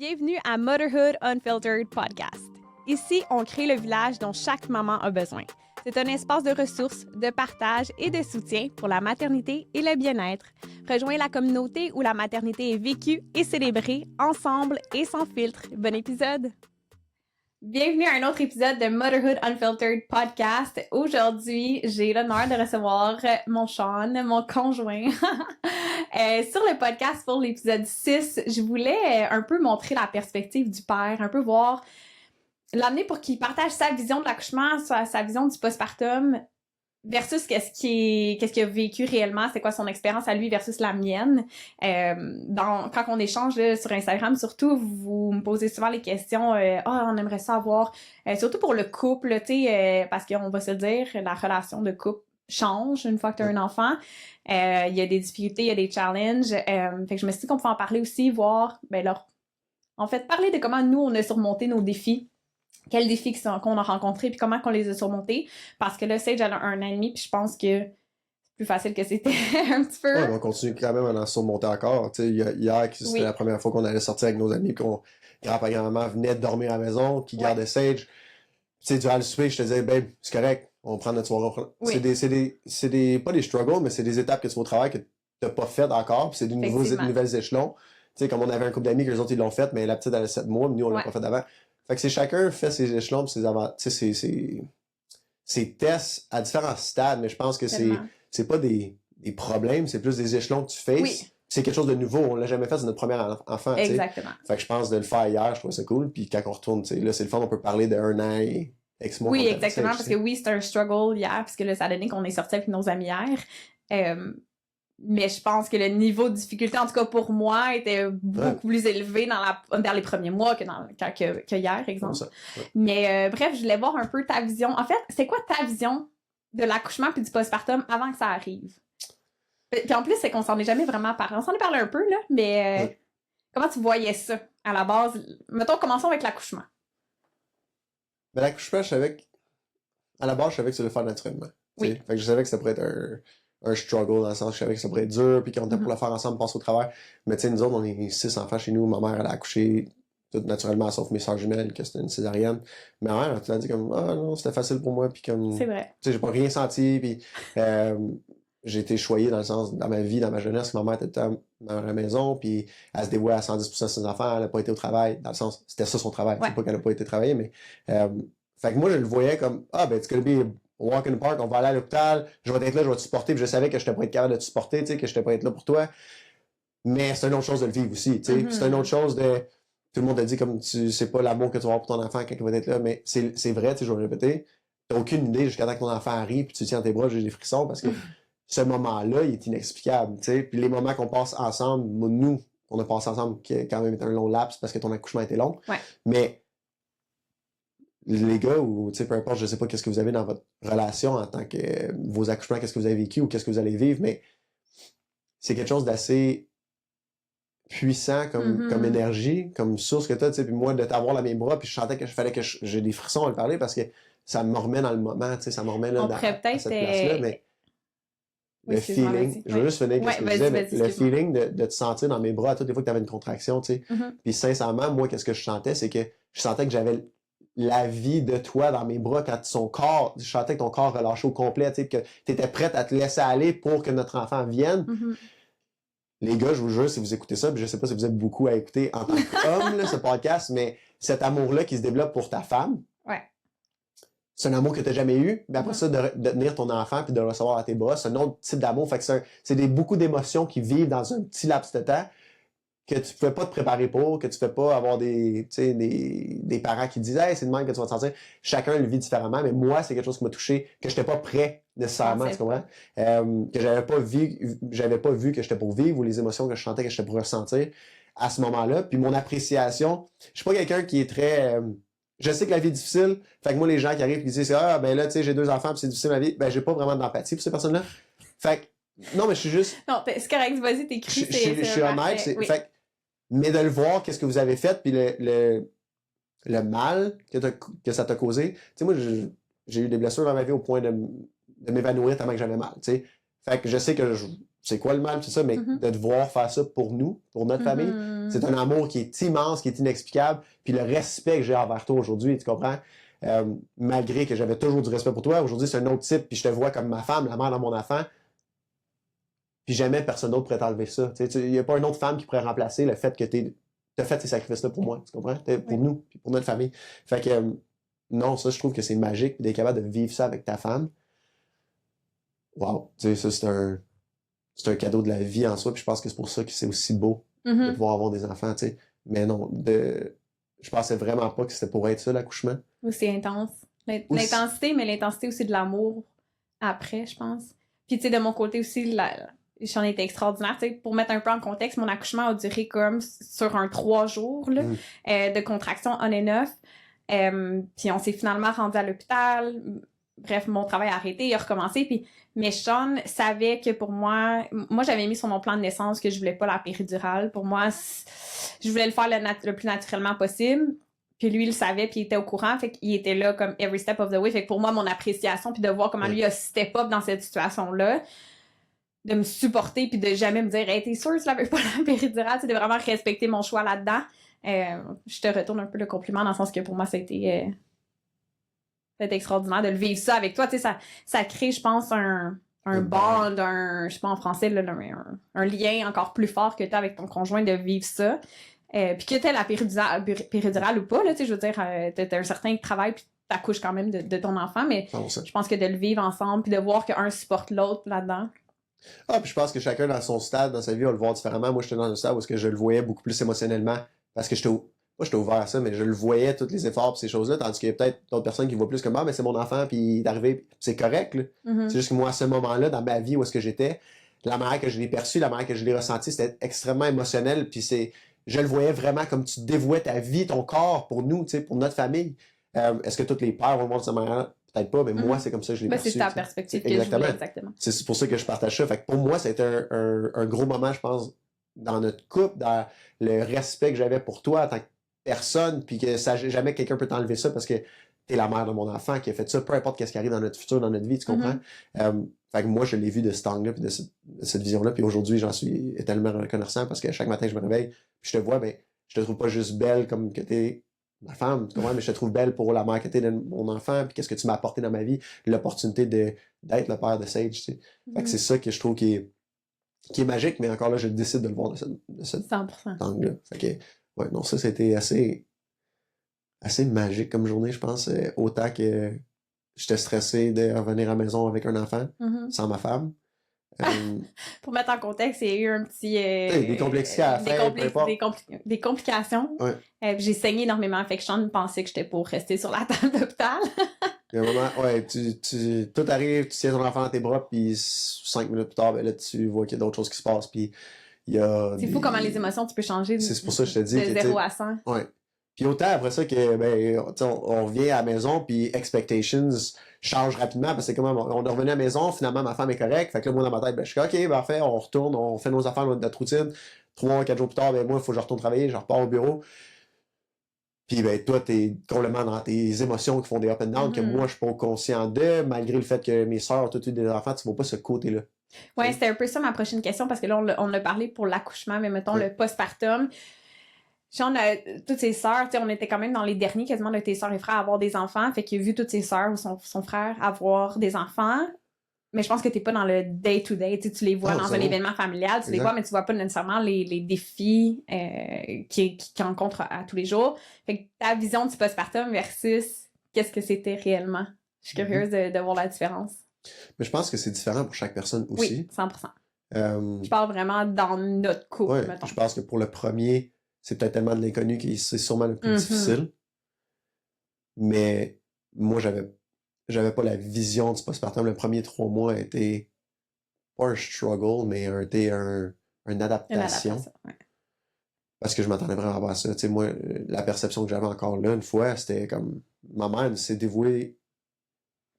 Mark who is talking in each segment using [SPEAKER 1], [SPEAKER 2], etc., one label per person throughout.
[SPEAKER 1] Bienvenue à Motherhood Unfiltered Podcast. Ici, on crée le village dont chaque maman a besoin. C'est un espace de ressources, de partage et de soutien pour la maternité et le bien-être. Rejoins la communauté où la maternité est vécue et célébrée ensemble et sans filtre. Bon épisode! Bienvenue à un autre épisode de Motherhood Unfiltered Podcast. Aujourd'hui, j'ai l'honneur de recevoir mon Sean, mon conjoint. Sur le podcast pour l'épisode 6, je voulais un peu montrer la perspective du père, un peu voir, l'amener pour qu'il partage sa vision de l'accouchement, sa vision du postpartum versus qu'est-ce qu'il a vécu réellement, c'est quoi son expérience à lui versus la mienne. Quand on échange là, sur Instagram, surtout, vous me posez souvent les questions on aimerait savoir, surtout pour le couple, tu sais, parce qu'on va se le dire, la relation de couple change une fois que tu as un enfant. Il y a des difficultés, il y a des challenges. Fait que je me suis dit qu'on pouvait en parler aussi, voir, en fait, parler de comment nous, on a surmonté nos défis. Quels défis qu'on a rencontrés, puis comment qu'on les a surmontés. Parce que là, Sage, elle a 1 an et demi, puis je pense que c'est plus facile que c'était un petit peu.
[SPEAKER 2] Ouais, mais on continue quand même à en surmonter encore. Tu sais, hier, c'était la première fois qu'on allait sortir avec nos amis, qu'on grand-papa et grand-maman venaient dormir à la maison, qui gardaient Sage. Tu sais, durant le souper, je te disais, babe, c'est correct, on prend notre soirée. Oui. C'est pas des struggles, mais c'est des étapes que tu vas au travail que t'as pas faites encore, puis c'est des nouvelles échelons. Tu sais, comme on avait un couple d'amis que les autres, ils l'ont fait, mais la petite, elle a 7 mois, mais nous, on l'a pas fait avant. Fait que c'est chacun fait ses échelons pis ses tests à différents stades, mais je pense que c'est pas des problèmes, c'est plus des échelons que tu faces. Oui. C'est quelque chose de nouveau, on l'a jamais fait, c'est notre premier enfant.
[SPEAKER 1] Exactement.
[SPEAKER 2] T'sais. Fait que je pense de le faire hier, je trouve ça cool, puis quand on retourne, là, c'est le fun, on peut parler de 1 an et X mois.
[SPEAKER 1] Oui, exactement, parce que oui, c'était un struggle hier, parce que là, ça a donné qu'on est sorti avec nos amis hier. Mais je pense que le niveau de difficulté, en tout cas pour moi, était beaucoup plus élevé dans les premiers mois que hier, exemple. Mais bref, je voulais voir un peu ta vision. En fait, c'est quoi ta vision de l'accouchement puis du postpartum avant que ça arrive? Puis en plus, c'est qu'on s'en est jamais vraiment parlé. On s'en est parlé un peu, là, mais comment tu voyais ça à la base? Mettons, commençons avec l'accouchement.
[SPEAKER 2] Ben, l'accouchement, à la base, je savais que ça allait faire naturellement. Oui. Fait que je savais que ça pourrait être un struggle dans le sens que je savais que ça pourrait être dur puis qu'on était pour le faire ensemble, passer au travers. Mais tu sais, nous autres, on est 6 enfants chez nous. Ma mère, elle a accouché tout naturellement, sauf mes soeurs jumelles, que c'était une césarienne. Ma mère, elle a dit comme, ah non, c'était facile pour moi. Puis comme,
[SPEAKER 1] c'est vrai.
[SPEAKER 2] Tu sais, j'ai pas rien senti. Puis j'ai été choyé dans le sens, dans ma vie, dans ma jeunesse, ma mère était dans la maison. Puis elle se dévouait à 110% de ses enfants. Elle a pas été au travail. Dans le sens, c'était ça son travail. Ouais. C'est pas qu'elle a pas été travailler, mais fait que moi, je le voyais comme, it's gonna be walk in the park, on va aller à l'hôpital, je vais être là, je vais te supporter, puis je savais que je n'étais pas être capable de te supporter, tu sais, que je n'étais pas être là pour toi. Mais c'est une autre chose de le vivre aussi, tu sais. C'est une autre chose de, tout le monde te dit comme tu sais pas l'amour que tu vas avoir pour ton enfant quand il va être là, mais c'est vrai, tu sais, je vais le répéter. T'as aucune idée jusqu'à temps que ton enfant arrive, puis tu tiens dans tes bras, j'ai des frissons, parce que ce moment-là, il est inexplicable, tu sais. Puis les moments qu'on passe ensemble, nous, on a passé ensemble, qui a quand même été un long laps parce que ton accouchement était long.
[SPEAKER 1] Ouais.
[SPEAKER 2] Mais les gars, ou tu sais, peu importe, je sais pas qu'est-ce que vous avez dans votre relation en tant que vos accouchements, qu'est-ce que vous avez vécu ou qu'est-ce que vous allez vivre, mais c'est quelque chose d'assez puissant comme énergie, comme source que t'as, tu sais, puis moi, de t'avoir dans mes bras, puis je sentais que j'ai des frissons à le parler parce que ça me remet dans le moment, tu sais, ça me remet là, à cette place-là, mais le feeling, je veux juste finir avec ce que je disais, mais le feeling de te sentir dans mes bras à toutes les fois que tu avais une contraction, tu sais, puis sincèrement, moi, qu'est-ce que je sentais, c'est que je sentais que j'avais la vie de toi dans mes bras quand je sentais que ton corps relâchait au complet, tu sais, que t'étais prête à te laisser aller pour que notre enfant vienne. Les gars, je vous jure, si vous écoutez ça, puis je sais pas si vous êtes beaucoup à écouter en tant qu'homme, là, ce podcast, mais cet amour-là qui se développe pour ta femme, c'est un amour que t'as jamais eu, mais après ça, de tenir ton enfant puis de le recevoir à tes bras, c'est un autre type d'amour. Fait que c'est beaucoup d'émotions qui vivent dans un petit laps de temps que tu fais pas te préparer pour, que tu fais pas avoir des parents qui disent « Hey, c'est de même que tu vas te sentir ». Chacun le vit différemment, mais moi, c'est quelque chose qui m'a touché, que j'étais pas prêt nécessairement, tu comprends? Que j'avais pas vu que j'étais pour vivre ou les émotions que je sentais que j'étais pour ressentir à ce moment-là. Puis mon appréciation, je suis pas quelqu'un qui est très... je sais que la vie est difficile, fait que moi, les gens qui arrivent et qui disent « Ah, ben là, tu sais, j'ai 2 enfants puis c'est difficile la vie », ben j'ai pas vraiment d'empathie pour ces personnes-là. Fait que, non, mais je suis juste...
[SPEAKER 1] Non, c'est correct, vas-y, t'écris.
[SPEAKER 2] Je suis honnête, fait mais de le voir, qu'est-ce que vous avez fait, puis le mal que ça t'a causé. Tu sais, moi, j'ai eu des blessures dans ma vie au point de m'évanouir tellement que j'avais mal, tu sais. Fait que je sais que c'est quoi le mal, tout ça, mais de devoir faire ça pour nous, pour notre famille, c'est un amour qui est immense, qui est inexplicable, puis le respect que j'ai envers toi aujourd'hui, tu comprends? Malgré que j'avais toujours du respect pour toi, aujourd'hui c'est un autre type, puis je te vois comme ma femme, la mère de mon enfant, puis jamais personne d'autre pourrait t'enlever ça. Il n'y a pas une autre femme qui pourrait remplacer le fait que t'as fait ces sacrifices-là pour moi, tu comprends? Pour nous, puis pour notre famille. Fait que, non, ça, je trouve que c'est magique, puis d'être capable de vivre ça avec ta femme. Wow! Tu sais, ça, c'est un cadeau de la vie en soi, puis je pense que c'est pour ça que c'est aussi beau de pouvoir avoir des enfants, tu sais. Mais non, je pensais vraiment pas que c'était pour être ça, l'accouchement.
[SPEAKER 1] Aussi intense. L'intensité, mais l'intensité aussi de l'amour après, je pense. Puis, tu sais, de mon côté aussi, j'en étais extraordinaire. Tu sais, pour mettre un peu en contexte, mon accouchement a duré comme sur 3 jours là, de contractions on and off. Puis on s'est finalement rendu à l'hôpital. Bref, mon travail a arrêté, il a recommencé. Mais Sean savait que pour moi j'avais mis sur mon plan de naissance que je voulais pas la péridurale. Pour moi, je voulais le faire le plus naturellement possible. Puis lui, il le savait, puis il était au courant. Fait qu'il était là comme every step of the way. Fait que pour moi, mon appréciation, puis de voir comment lui a step up dans cette situation-là, de me supporter, puis de jamais me dire « Hey, t'es sûr que tu l'avais pas la péridurale? » C'est de vraiment respecter mon choix là-dedans. Je te retourne un peu le compliment dans le sens que pour moi, ça a été extraordinaire de le vivre ça avec toi. Tu sais, ça crée, je pense, un bond, je sais pas en français, là, un lien encore plus fort que tu as avec ton conjoint de vivre ça. Puis que t'aies la péridurale ou pas, là, tu sais, je veux dire, t'as un certain travail puis t'accouches quand même de ton enfant, mais je pense que de le vivre ensemble puis de voir qu'un supporte l'autre là-dedans.
[SPEAKER 2] Ah, puis je pense que chacun dans son stade, dans sa vie, va le voir différemment. Moi, j'étais dans un stade où je le voyais beaucoup plus émotionnellement parce que j'étais ouvert à ça, mais je le voyais, tous les efforts et ces choses-là, tandis qu'il y a peut-être d'autres personnes qui voient plus comme « Ah, mais c'est mon enfant, puis il est arrivé, c'est correct. » C'est juste que moi, à ce moment-là, dans ma vie, où est-ce que j'étais, la manière que je l'ai perçu, la manière que je l'ai ressenti, c'était extrêmement émotionnel, puis je le voyais vraiment comme tu dévouais ta vie, ton corps pour nous, tu sais, pour notre famille. Est-ce que tous les pères vont le voir de cette manière-là? Peut-être pas, mais moi, c'est comme ça que je l'ai perçu.
[SPEAKER 1] C'est ta perspective que je voulais, exactement.
[SPEAKER 2] C'est pour ça que je partage ça. Fait que pour moi, c'était un gros moment, je pense, dans notre couple, dans le respect que j'avais pour toi en tant que personne, puis que jamais quelqu'un peut t'enlever ça parce que t'es la mère de mon enfant qui a fait ça, peu importe qu'est-ce qui arrive dans notre futur, dans notre vie, tu comprends? Fait que moi, je l'ai vu de cet angle-là, puis de cette vision-là, puis aujourd'hui, j'en suis tellement reconnaissant parce que chaque matin, je me réveille, puis je te vois, ben, je te trouve pas juste belle comme que t'es ma femme, tu comprends? Mais je te trouve belle pour la mère que t'es de mon enfant, puis qu'est-ce que tu m'as apporté dans ma vie, l'opportunité d'être le père de Sage, tu sais. Fait que c'est ça que je trouve qui est magique, mais encore là, je décide de le voir de cette
[SPEAKER 1] 100%.
[SPEAKER 2] angle-là. Fait que, ouais, non, ça, c'était assez magique comme journée, je pense. Autant que j'étais stressé de revenir à la maison avec un enfant, sans ma femme.
[SPEAKER 1] Pour mettre en contexte, il y a eu un petit...
[SPEAKER 2] des complexités à faire, peu importe.
[SPEAKER 1] Des complications.
[SPEAKER 2] Ouais.
[SPEAKER 1] J'ai saigné énormément. Fait que Sean pensait que j'étais pour rester sur la table d'hôpital.
[SPEAKER 2] Il y a un moment, ouais, tout arrive, tu tiens ton enfant dans tes bras, puis 5 minutes plus tard, ben là, tu vois qu'il y a d'autres choses qui se passent, puis il y a...
[SPEAKER 1] C'est fou comment les émotions, tu peux changer
[SPEAKER 2] c'est pour ça que je te dis
[SPEAKER 1] de 0 à 100.
[SPEAKER 2] Ouais. Puis autant après ça que, ben, on revient à la maison, puis expectations changent rapidement, parce que c'est comme, on est revenu à la maison, finalement, ma femme est correcte, fait que là, moi, dans ma tête, ben, je suis OK, parfait, on retourne, on fait nos affaires, notre routine. 3-4 jours plus tard, ben, moi, il faut que je retourne travailler, je repars au bureau. Puis, ben, toi, t'es complètement dans tes émotions qui font des up and down, que moi, je suis pas conscient d'eux, malgré le fait que mes sœurs ont toutes eu des enfants, tu vois pas ce côté-là.
[SPEAKER 1] Ouais, c'était un peu ça ma prochaine question, parce que là, on a parlé pour l'accouchement, mais mettons le postpartum. Sean a toutes ses sœurs, tu sais, on était quand même dans les derniers quasiment de tes sœurs et frères à avoir des enfants, fait qu'il a vu toutes ses sœurs ou son frère avoir des enfants, mais je pense que t'es pas dans le day-to-day, tu les vois dans un événement familial, tu les vois, mais tu vois pas nécessairement les défis qu'ils rencontrent à tous les jours. Fait que ta vision du postpartum versus qu'est-ce que c'était réellement. Je suis curieuse de voir la différence.
[SPEAKER 2] Mais je pense que c'est différent pour chaque personne aussi.
[SPEAKER 1] Oui, 100%. Je parle vraiment dans notre couple,
[SPEAKER 2] ouais,
[SPEAKER 1] mettons.
[SPEAKER 2] Je pense que pour le premier, c'est peut-être tellement de l'inconnu que c'est sûrement le plus difficile. Mais moi, j'avais pas la vision du postpartum. Le premier 3 mois a été pas un struggle, mais a été une adaptation.
[SPEAKER 1] Ouais.
[SPEAKER 2] Parce que je m'attendais vraiment pas à ça. Tu sais, moi, la perception que j'avais encore là, une fois, c'était comme ma mère s'est dévouée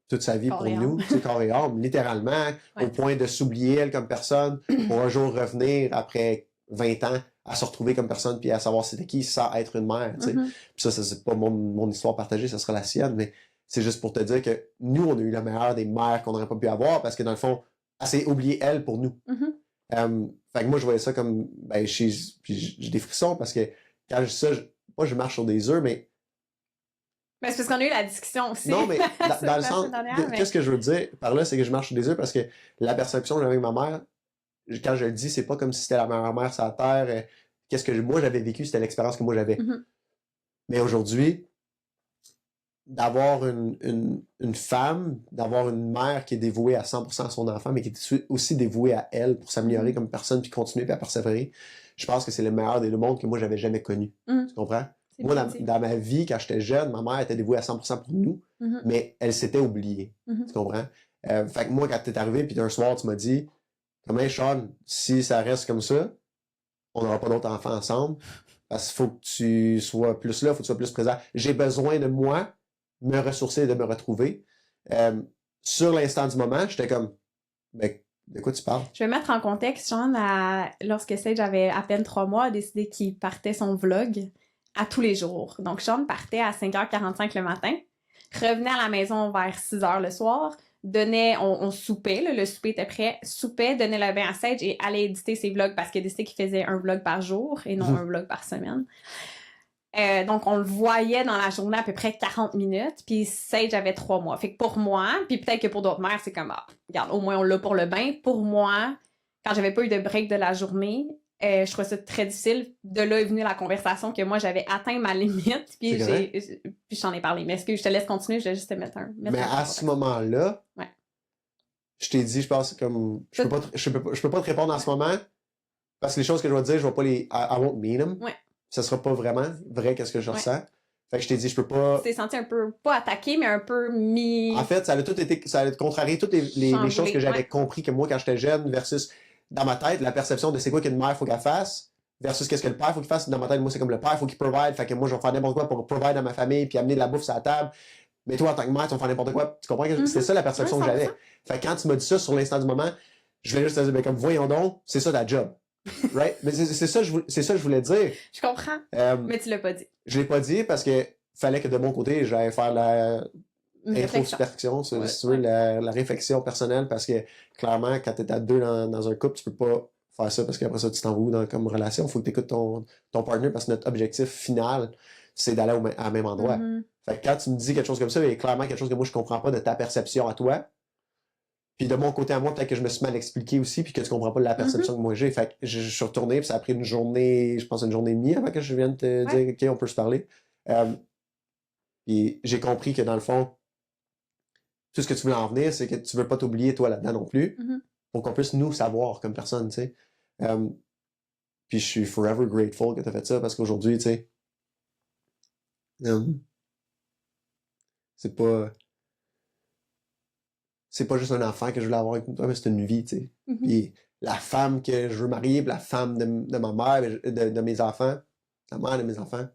[SPEAKER 2] toute sa vie
[SPEAKER 1] corps
[SPEAKER 2] pour nous, corps et âme, littéralement, au point de s'oublier elle comme personne, pour un jour revenir après 20 ans à se retrouver comme personne puis à savoir c'était qui sans être une mère, tu sais. Puis ça c'est pas mon histoire partagée, ça sera la sienne, mais c'est juste pour te dire que nous, on a eu la meilleure des mères qu'on n'aurait pas pu avoir parce que dans le fond, elle s'est oubliée elle pour nous. Fait que moi, je voyais ça comme, ben, puis j'ai des frissons parce que quand je dis ça, moi, je marche sur des œufs, mais
[SPEAKER 1] Mais c'est parce qu'on a eu la discussion aussi.
[SPEAKER 2] non, mais dans le
[SPEAKER 1] la
[SPEAKER 2] sens,
[SPEAKER 1] semaine dernière, mais...
[SPEAKER 2] qu'est-ce que je veux dire par là, c'est que je marche sur des œufs parce que la perception que j'avais avec ma mère, quand je le dis, c'est pas comme si c'était la meilleure mère sur la terre. Qu'est-ce que moi j'avais vécu, c'était l'expérience que moi j'avais.
[SPEAKER 1] Mhm.
[SPEAKER 2] Mais aujourd'hui, d'avoir une femme, d'avoir une mère qui est dévouée à 100% à son enfant, mais qui est aussi dévouée à elle pour s'améliorer
[SPEAKER 1] Mhm.
[SPEAKER 2] comme personne, puis continuer, puis à persévérer, je pense que c'est le meilleur des deux mondes que moi j'avais jamais connu.
[SPEAKER 1] Mhm.
[SPEAKER 2] Tu comprends?
[SPEAKER 1] C'est
[SPEAKER 2] Moi,
[SPEAKER 1] bien dit.
[SPEAKER 2] dans ma vie, quand j'étais jeune, ma mère était dévouée à 100% pour nous,
[SPEAKER 1] Mhm.
[SPEAKER 2] mais elle s'était oubliée.
[SPEAKER 1] Mhm.
[SPEAKER 2] Tu comprends? Fait que moi, quand t'es arrivé, puis un soir, tu m'as dit, comment, Sean, si ça reste comme ça, on n'aura pas d'autres enfants ensemble, parce qu'il faut que tu sois plus là, il faut que tu sois plus présent. J'ai besoin de moi, me ressourcer et de me retrouver. Sur l'instant du moment, j'étais comme, ben, de quoi tu parles?
[SPEAKER 1] Je vais mettre en contexte, Sean, lorsque Sage avait à peine 3 mois, a décidé qu'il partait son vlog à tous les jours. Donc, Sean partait à 5h45 le matin, revenait à la maison vers 6h le soir, on soupait, là, le souper était prêt, soupait, donnait le bain à Sage et allait éditer ses vlogs parce qu'il a décidé qu'il faisait un vlog par jour et non un vlog par semaine. Donc, on le voyait dans la journée à peu près 40 minutes, puis Sage avait 3 mois. Fait que pour moi, puis peut-être que pour d'autres mères, c'est comme, regarde, au moins on l'a pour le bain. Pour moi, quand j'avais pas eu de break de la journée, je trouvais ça très difficile. De là est venue la conversation que moi, j'avais atteint ma limite, puis puis j'en ai parlé. Mais est-ce que je te laisse continuer? Je vais juste te mettre
[SPEAKER 2] Mais à ce moment-là,
[SPEAKER 1] ouais.
[SPEAKER 2] Je t'ai dit, je pense, comme, je peux pas te répondre en ce moment, parce que les choses que je vais te dire, je vais pas I won't mean them.
[SPEAKER 1] Ouais.
[SPEAKER 2] Ça sera pas vraiment vrai qu'est-ce que je ressens. Fait que je t'ai dit, je peux pas...
[SPEAKER 1] Tu t'es senti un peu, pas attaqué, mais un peu mis...
[SPEAKER 2] En fait, ça a contrarié toutes les choses que j'avais compris que moi, quand j'étais jeune, versus, dans ma tête, la perception de c'est quoi qu'une mère faut qu'elle fasse, versus qu'est-ce que le père faut qu'il fasse. Dans ma tête, moi, c'est comme le père faut qu'il provide, fait que moi, je vais faire n'importe quoi pour provide à ma famille, puis amener de la bouffe sur la table. Mais toi, en tant que mère, tu vas faire n'importe quoi. Tu comprends? C'était ça la perception que j'avais. Fait que quand tu m'as dit ça sur l'instant du moment, je voulais juste te dire, ben, comme, voyons donc, c'est ça ta job. Right? Mais c'est ça que je voulais dire.
[SPEAKER 1] Je comprends. Mais tu l'as pas dit.
[SPEAKER 2] Je l'ai pas dit parce que fallait que de mon côté, j'aille faire introspection, si tu veux, la réflexion personnelle, parce que clairement, quand t'es à deux dans un couple, tu peux pas faire ça parce qu'après ça, tu t'en vas comme relation. Faut que t'écoutes ton partner parce que notre objectif final, c'est d'aller à même endroit.
[SPEAKER 1] Mm-hmm.
[SPEAKER 2] Fait que quand tu me dis quelque chose comme ça, il y a clairement quelque chose que moi je comprends pas de ta perception à toi. Puis de mon côté à moi, peut-être que je me suis mal expliqué aussi, puis que tu comprends pas la perception que moi j'ai. Fait que je suis retourné, puis ça a pris une journée, je pense une journée et demie avant que je vienne te dire, OK, on peut se parler. Puis j'ai compris que dans le fond, tout ce que tu voulais en venir, c'est que tu veux pas t'oublier toi là-dedans non plus, pour qu'on puisse nous savoir comme personne, tu sais. Puis je suis forever grateful que tu as fait ça, parce qu'aujourd'hui, tu sais, c'est pas juste un enfant que je voulais avoir avec toi, mais c'est une vie, tu sais. Puis la femme que je veux marier, puis la femme de ma mère, de mes enfants, la mère de mes enfants,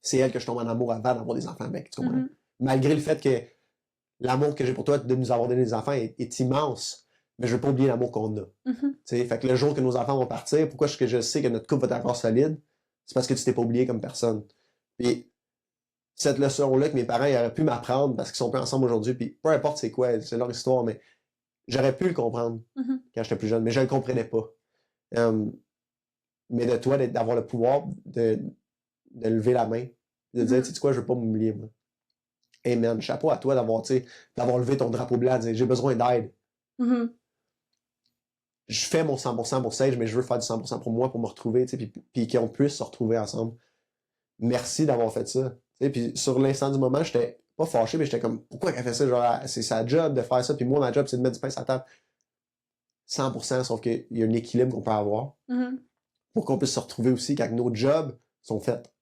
[SPEAKER 2] c'est elle que je tombe en amour avant d'avoir des enfants avec, tu comprends? Malgré le fait que l'amour que j'ai pour toi de nous avoir donné des enfants est immense, mais je veux pas oublier l'amour qu'on a. T'sais, fait que le jour que nos enfants vont partir, pourquoi est-ce que je sais que notre couple va être encore solide? C'est parce que tu t'es pas oublié comme personne. Puis cette leçon-là que mes parents auraient pu m'apprendre parce qu'ils sont plus ensemble aujourd'hui, puis peu importe c'est quoi, c'est leur histoire, mais j'aurais pu le comprendre quand j'étais plus jeune, mais je le comprenais pas. Mais de toi, d'avoir le pouvoir de lever la main, de dire, tu sais quoi, je veux pas m'oublier, moi. Hey man, chapeau à toi d'avoir levé ton drapeau blanc, de dire, j'ai besoin d'aide. Je fais mon 100% pour Sage, mais je veux faire du 100% pour moi, pour me retrouver, puis qu'on puisse se retrouver ensemble. Merci d'avoir fait ça. Puis sur l'instant du moment, j'étais pas fâché, mais j'étais comme, pourquoi qu'elle fait ça? Genre, c'est sa job de faire ça, puis moi, ma job, c'est de mettre du pain sur la table. 100%, sauf qu'il y a un équilibre qu'on peut avoir pour qu'on puisse se retrouver aussi quand nos jobs sont faits.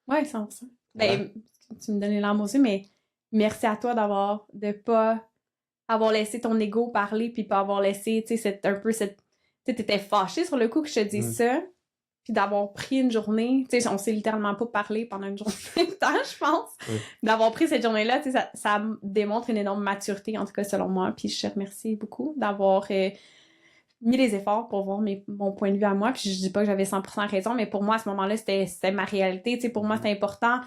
[SPEAKER 1] Ouais, 100%. Ben, tu me donnes les larmes aussi, mais merci à toi de pas avoir laissé ton ego parler, puis pas avoir laissé, tu sais, t'étais fâché sur le coup que je te dise ça, puis d'avoir pris une journée, tu sais, on s'est littéralement pas parlé pendant une journée de temps, je pense. D'avoir pris cette journée-là, tu sais, ça démontre une énorme maturité, en tout cas, selon moi, puis je te remercie beaucoup d'avoir mis les efforts pour voir mon point de vue à moi, puis je dis pas que j'avais 100% raison, mais pour moi, à ce moment-là, c'était ma réalité, tu sais, pour moi, c'était important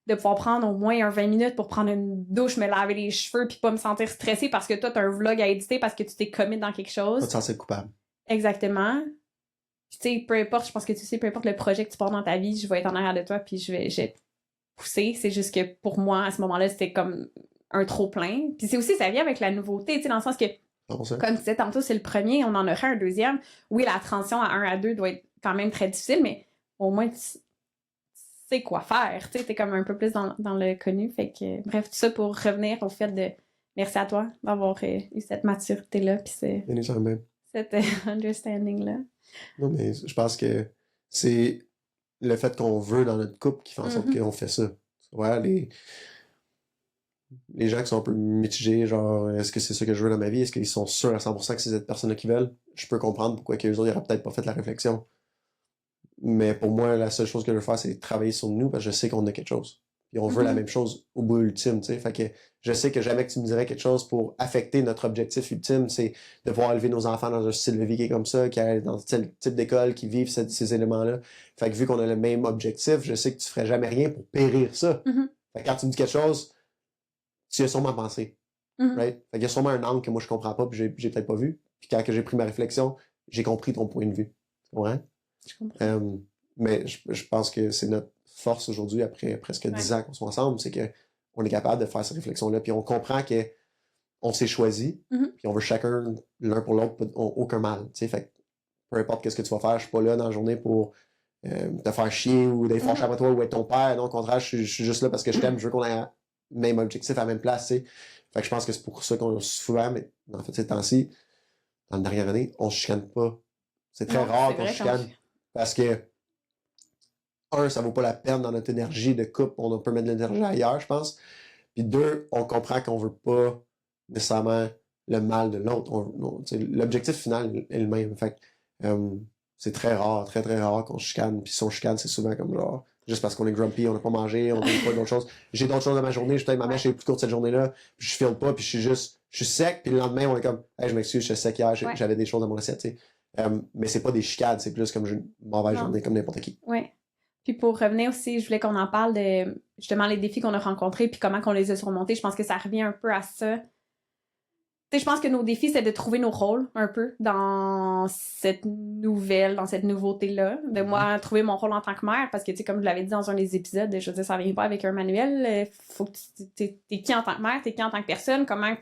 [SPEAKER 1] de pouvoir prendre au moins 20 minutes pour prendre une douche, me laver les cheveux, puis pas me sentir stressée parce que toi, t'as un vlog à éditer parce que tu t'es commis dans quelque chose.
[SPEAKER 2] Pas te sentir coupable.
[SPEAKER 1] Exactement. Puis tu sais, peu importe, je pense que tu sais, peu importe le projet que tu portes dans ta vie, je vais être en arrière de toi, puis je vais pousser. C'est juste que pour moi, à ce moment-là, c'était comme un trop-plein. Puis c'est aussi, ça vient avec la nouveauté, tu sais, dans le sens que, comme tu disais tantôt, c'est le premier, on en aurait un deuxième. Oui, la transition à 1 à 2 doit être quand même très difficile, mais au moins, tu sais quoi faire. Tu sais, t'es comme un peu plus dans le connu. Fait que, bref, tout ça pour revenir au fait de merci à toi d'avoir eu cette maturité-là, puis cette understanding-là.
[SPEAKER 2] Non, mais je pense que c'est le fait qu'on veut dans notre couple qui fait en sorte qu'on fait ça. Ouais, les gens qui sont un peu mitigés, genre, est-ce que c'est ça que je veux dans ma vie? Est-ce qu'ils sont sûrs à 100% que c'est cette personne-là qui veulent? Je peux comprendre pourquoi qu'eux autres, ils n'auraient peut-être pas fait la réflexion. Mais pour moi, la seule chose que je veux faire, c'est travailler sur nous parce que je sais qu'on a quelque chose. Puis on veut la même chose au bout ultime, tu sais. Fait que je sais que jamais que tu me dirais quelque chose pour affecter notre objectif ultime, c'est de pouvoir élever nos enfants dans un style de vie qui est comme ça, qui est dans tel type d'école, qui vivent ces éléments-là. Fait que vu qu'on a le même objectif, je sais que tu ferais jamais rien pour périr ça. Fait que quand tu me dis quelque chose, tu y as sûrement pensé. Right? Fait qu'il y a sûrement un angle que moi je comprends pas, puis j'ai peut-être pas vu. Puis quand j'ai pris ma réflexion, j'ai compris ton point de vue. Tu comprends?
[SPEAKER 1] Je comprends.
[SPEAKER 2] Mais je pense que c'est notre force aujourd'hui, après presque 10 ans qu'on soit ensemble, c'est qu'on est capable de faire ces réflexions-là, puis on comprend que on s'est choisi, puis on veut chacun, l'un pour l'autre, aucun mal. T'sais, fait que peu importe qu'est-ce que tu vas faire, je suis pas là dans la journée pour te faire chier ou d'être fâché avec toi ou être ton père. Non, au contraire, je suis juste là parce que je t'aime, je veux qu'on ait le même objectif à la même place. T'sais. Fait que je pense que c'est pour ça qu'on souvent, mais en fait, ces temps-ci, dans la dernière année, on se chicane pas. C'est très rare qu'on se chicane. Parce que, ça vaut pas la peine dans notre énergie de couple, on peut mettre de l'énergie ailleurs, je pense. Puis 2, on comprend qu'on veut pas nécessairement le mal de l'autre. L'objectif final est le même. Fait que, c'est très rare, très très rare qu'on se chicane. Puis si on chicane, c'est souvent comme genre, juste parce qu'on est grumpy, on n'a pas mangé, on n'a pas d'autres choses. J'ai d'autres choses dans ma journée, peut-être ma mèche est plus courte cette journée-là, puis je file pas, puis je suis sec, puis le lendemain, on est comme, hey, je m'excuse, je suis sec hier, j'avais des choses dans mon assiette, tu sais. Mais c'est pas des chicades, c'est plus comme une mauvaise journée, comme n'importe qui.
[SPEAKER 1] Oui. Puis pour revenir aussi, je voulais qu'on en parle de justement les défis qu'on a rencontrés puis comment qu'on les a surmontés. Je pense que ça revient un peu à ça. Tu sais, je pense que nos défis, c'est de trouver nos rôles un peu dans cette nouveauté-là. De moi, trouver mon rôle en tant que mère, parce que, tu sais, comme je l'avais dit dans un des épisodes, je veux dire, ça vient pas avec un manuel. Faut que t'es qui en tant que mère, t'es qui en tant que personne, comment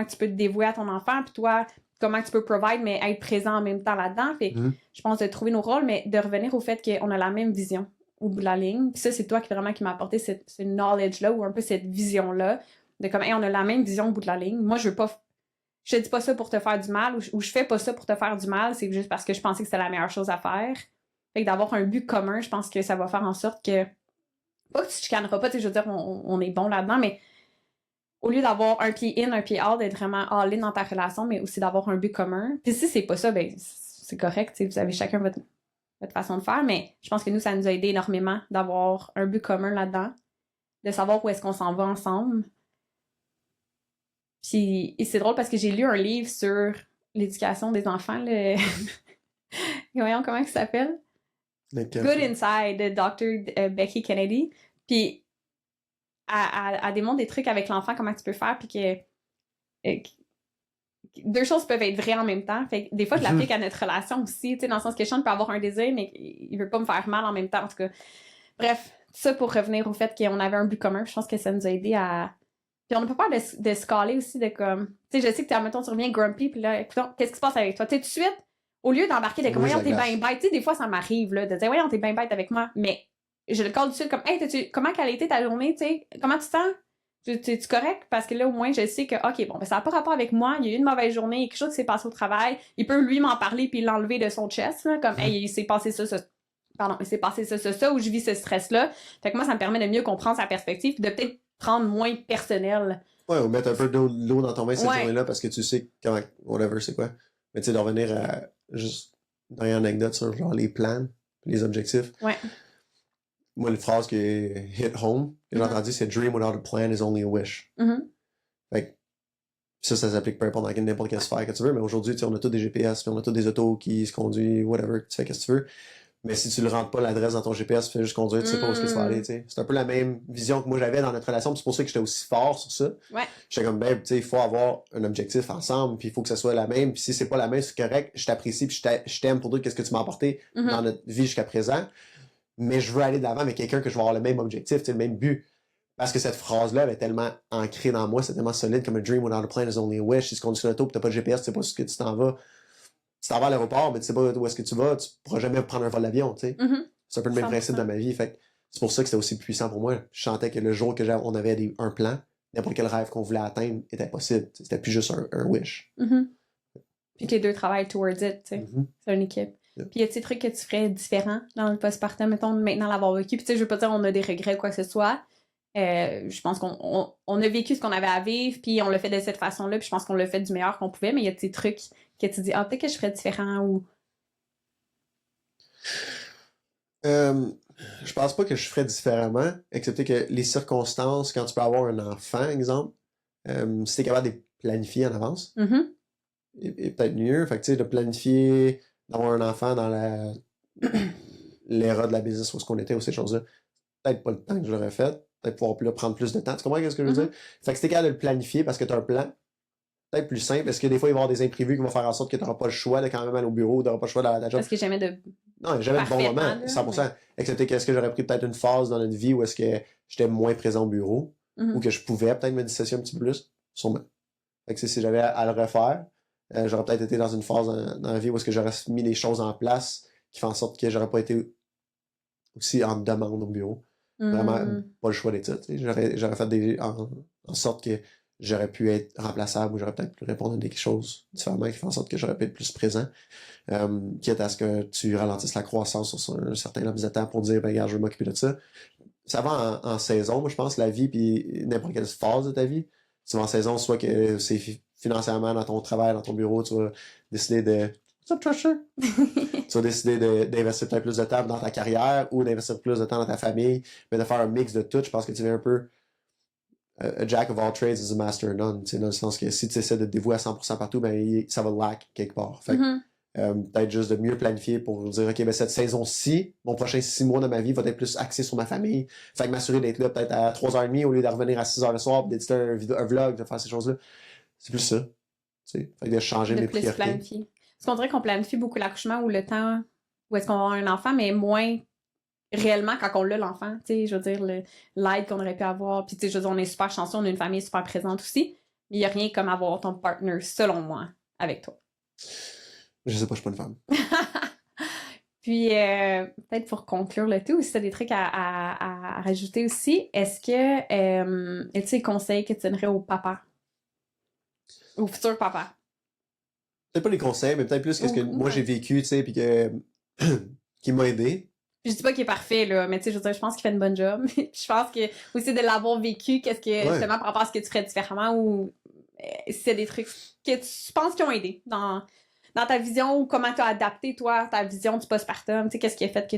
[SPEAKER 1] tu peux te dévouer à ton enfant, puis toi, comment tu peux provide, mais être présent en même temps là-dedans. Fait je pense de trouver nos rôles, mais de revenir au fait qu'on a la même vision au bout de la ligne. Puis ça, c'est toi qui m'a apporté ce knowledge-là, ou un peu cette vision-là, de comme, hey, on a la même vision au bout de la ligne. Moi, je te dis pas ça pour te faire du mal, ou je fais pas ça pour te faire du mal, c'est juste parce que je pensais que c'était la meilleure chose à faire. Fait que d'avoir un but commun, je pense que ça va faire en sorte que, pas que tu te chicaneras pas, tu sais, je veux dire, on est bon là-dedans, mais au lieu d'avoir un pied in, un pied out, d'être vraiment all-in dans ta relation, mais aussi d'avoir un but commun. Puis si c'est pas ça, ben c'est correct, vous avez chacun votre façon de faire, mais je pense que nous, ça nous a aidé énormément d'avoir un but commun là-dedans, de savoir où est-ce qu'on s'en va ensemble. Puis et c'est drôle parce que j'ai lu un livre sur l'éducation des enfants, voyons comment il s'appelle? Good Inside, de Dr. Becky Kennedy. Puis elle démontre des trucs avec l'enfant, comment tu peux faire, puis que deux choses peuvent être vraies en même temps. Fait que des fois, je l'applique à notre relation aussi, tu sais, dans le sens que Sean peut avoir un désir, mais il veut pas me faire mal en même temps, en tout cas. Bref, ça pour revenir au fait qu'on avait un but commun, je pense que ça nous a aidé à... Puis on n'a pas peur de se caler aussi, de comme... Tu sais, je sais que mettons, tu reviens grumpy, puis là, écoute, qu'est-ce qui se passe avec toi? Tu sais, tout de suite, au lieu d'embarquer de comme, voyons, t'es bien bête, tu sais, des fois, ça m'arrive, là, de dire, voyons, t'es bien bête avec moi, mais je le cale tout de suite comme, hey, comment qu'elle a été ta journée, tu sais, comment tu te sens? Tu correct? Parce que là, au moins, je sais que, OK, bon, ben, ça n'a pas rapport avec moi, il y a eu une mauvaise journée, il y a quelque chose qui s'est passé au travail, il peut lui m'en parler puis l'enlever de son chest, là, comme, hey, il s'est passé ça, ou je vis ce stress-là. Fait que moi, ça me permet de mieux comprendre sa perspective, de peut-être prendre moins personnel.
[SPEAKER 2] Ouais, ou mettre un peu de l'eau dans ton bain cette journée-là parce que tu sais comment, whatever, c'est quoi. Mais tu sais, de revenir à juste dans une anecdote sur genre les plans, les objectifs.
[SPEAKER 1] Ouais.
[SPEAKER 2] Moi, une phrase qui est hit home, que j'ai entendu, c'est Dream without a plan is only a wish. Fait que ça s'applique peu importe dans n'importe quelle sphère que tu veux, mais aujourd'hui, on a tous des GPS, puis on a tous des autos qui se conduisent, whatever, tu fais qu'est-ce que tu veux. Mais si tu le rentres pas l'adresse dans ton GPS, tu fais juste conduire, tu sais pas où est-ce que tu vas aller, tu sais. C'est un peu la même vision que moi j'avais dans notre relation, puis c'est pour ça que j'étais aussi fort sur ça.
[SPEAKER 1] Ouais.
[SPEAKER 2] J'étais comme, ben, tu sais, il faut avoir un objectif ensemble, puis il faut que ça soit la même, puis si c'est pas la même, c'est correct, je t'apprécie, puis je t'aime pour tout qu'est-ce que tu m'as apporté dans notre vie jusqu'à présent, mais je veux aller de l'avant avec quelqu'un que je vais avoir le même objectif, tu sais, le même but. Parce que cette phrase-là, elle est tellement ancrée dans moi, c'est tellement solide comme a dream without a plan is only a wish. Si tu conduis l'auto, puis t'as pas de GPS, tu sais pas ce que tu t'en vas. Tu t'en vas à l'aéroport, mais tu sais pas où est-ce que tu vas, tu pourras jamais prendre un vol d'avion, tu sais. C'est un peu le même
[SPEAKER 1] 100%.
[SPEAKER 2] principe dans ma vie. Fait que c'est pour ça que c'était aussi puissant pour moi. Je sentais que le jour que on avait un plan, n'importe quel rêve qu'on voulait atteindre était possible. C'était plus juste un wish.
[SPEAKER 1] Puis que les deux travaillent towards it, tu sais. C'est une équipe.
[SPEAKER 2] Yeah.
[SPEAKER 1] Puis y a-t-il des trucs que tu ferais différents dans le postpartum, mettons, maintenant l'avoir vécu? Puis tu sais, je veux pas dire on a des regrets ou quoi que ce soit. Je pense qu'on a vécu ce qu'on avait à vivre, puis on l'a fait de cette façon-là, puis je pense qu'on l'a fait du meilleur qu'on pouvait, mais y a des trucs que tu dis, ah, peut-être que je ferais différent ou...
[SPEAKER 2] Je pense pas que je ferais différemment, excepté que les circonstances, quand tu peux avoir un enfant, exemple, si t'es capable de les planifier en avance, et peut-être mieux. Fait que tu sais, de planifier, d'avoir un enfant dans l'ère de la business où est-ce qu'on était, ou ces choses-là, peut-être pas le temps que j'aurais fait, peut-être pouvoir prendre plus de temps. Tu comprends ce que je veux dire? Fait que si t'es capable de le planifier parce que t'as un plan, peut-être plus simple, parce que des fois, il va y avoir des imprévus qui vont faire en sorte que t'auras pas le choix de quand même aller au bureau, t'auras pas le choix d'aller à ta job.
[SPEAKER 1] Parce que jamais de...
[SPEAKER 2] Non, jamais de bon moment, 100%. Mais... Excepté qu'est-ce que j'aurais pris peut-être une phase dans notre vie où est-ce que j'étais moins présent au bureau, ou que je pouvais peut-être me dissocier un petit peu plus, sûrement. Fait que si j'avais à le refaire, j'aurais peut-être été dans une phase dans la vie où est-ce que j'aurais mis des choses en place qui font en sorte que j'aurais pas été aussi en demande au bureau. Vraiment, pas le choix d'être ça. J'aurais fait en sorte que j'aurais pu être remplaçable ou j'aurais peut-être pu répondre à des choses différemment qui font en sorte que j'aurais pu être plus présent. Quitte à ce que tu ralentisses la croissance sur un certain laps de temps pour dire, ben, regarde, je vais m'occuper de ça. Ça va en saison, moi, je pense, la vie, puis n'importe quelle phase de ta vie. Tu vas en saison, soit que c'est financièrement dans ton travail, dans ton bureau, tu vas décider de... tu vas décider d'investir peut-être plus de temps dans ta carrière ou d'investir plus de temps dans ta famille, mais de faire un mix de tout. Je pense que tu viens un peu a jack of all trades is a master of none, dans le sens que si tu essaies de te dévouer à 100% partout, ben ça va lack quelque part. Fait peut-être juste de mieux planifier pour dire, OK, ben cette saison-ci, mon prochain 6 mois de ma vie va être plus axé sur ma famille. Fait que m'assurer d'être là peut-être à 3h30 au lieu de revenir à 6h le soir, d'éditer un vlog, de faire ces choses-là. C'est plus ça. Fait que de changer mes priorités.
[SPEAKER 1] Planifier. Parce qu'on dirait qu'on planifie beaucoup l'accouchement ou le temps où est-ce qu'on va avoir un enfant, mais moins réellement quand on l'a l'enfant. Tu sais, je veux dire, l'aide qu'on aurait pu avoir. Puis tu sais, je veux dire, on est super chanceux, on a une famille super présente aussi. Mais il n'y a rien comme avoir ton partner, selon moi, avec toi.
[SPEAKER 2] Je sais pas, je suis pas une femme.
[SPEAKER 1] Puis, peut-être pour conclure le tout, si tu as des trucs à rajouter aussi, est-ce que, y a-t-il des conseils que tu donnerais au papa? Au futur papa?
[SPEAKER 2] Peut-être pas les conseils, mais peut-être plus qu'est-ce que moi j'ai vécu, tu sais, puis que qui m'a aidé.
[SPEAKER 1] Je dis pas qu'il est parfait, là, mais tu sais, je pense qu'il fait une bonne job. Je pense que aussi de l'avoir vécu, qu'est-ce que, justement, par rapport à ce que tu ferais différemment ou si c'est des trucs que tu penses qui ont aidé dans ta vision ou comment tu as adapté, toi, ta vision du postpartum, tu sais, qu'est-ce qui a fait que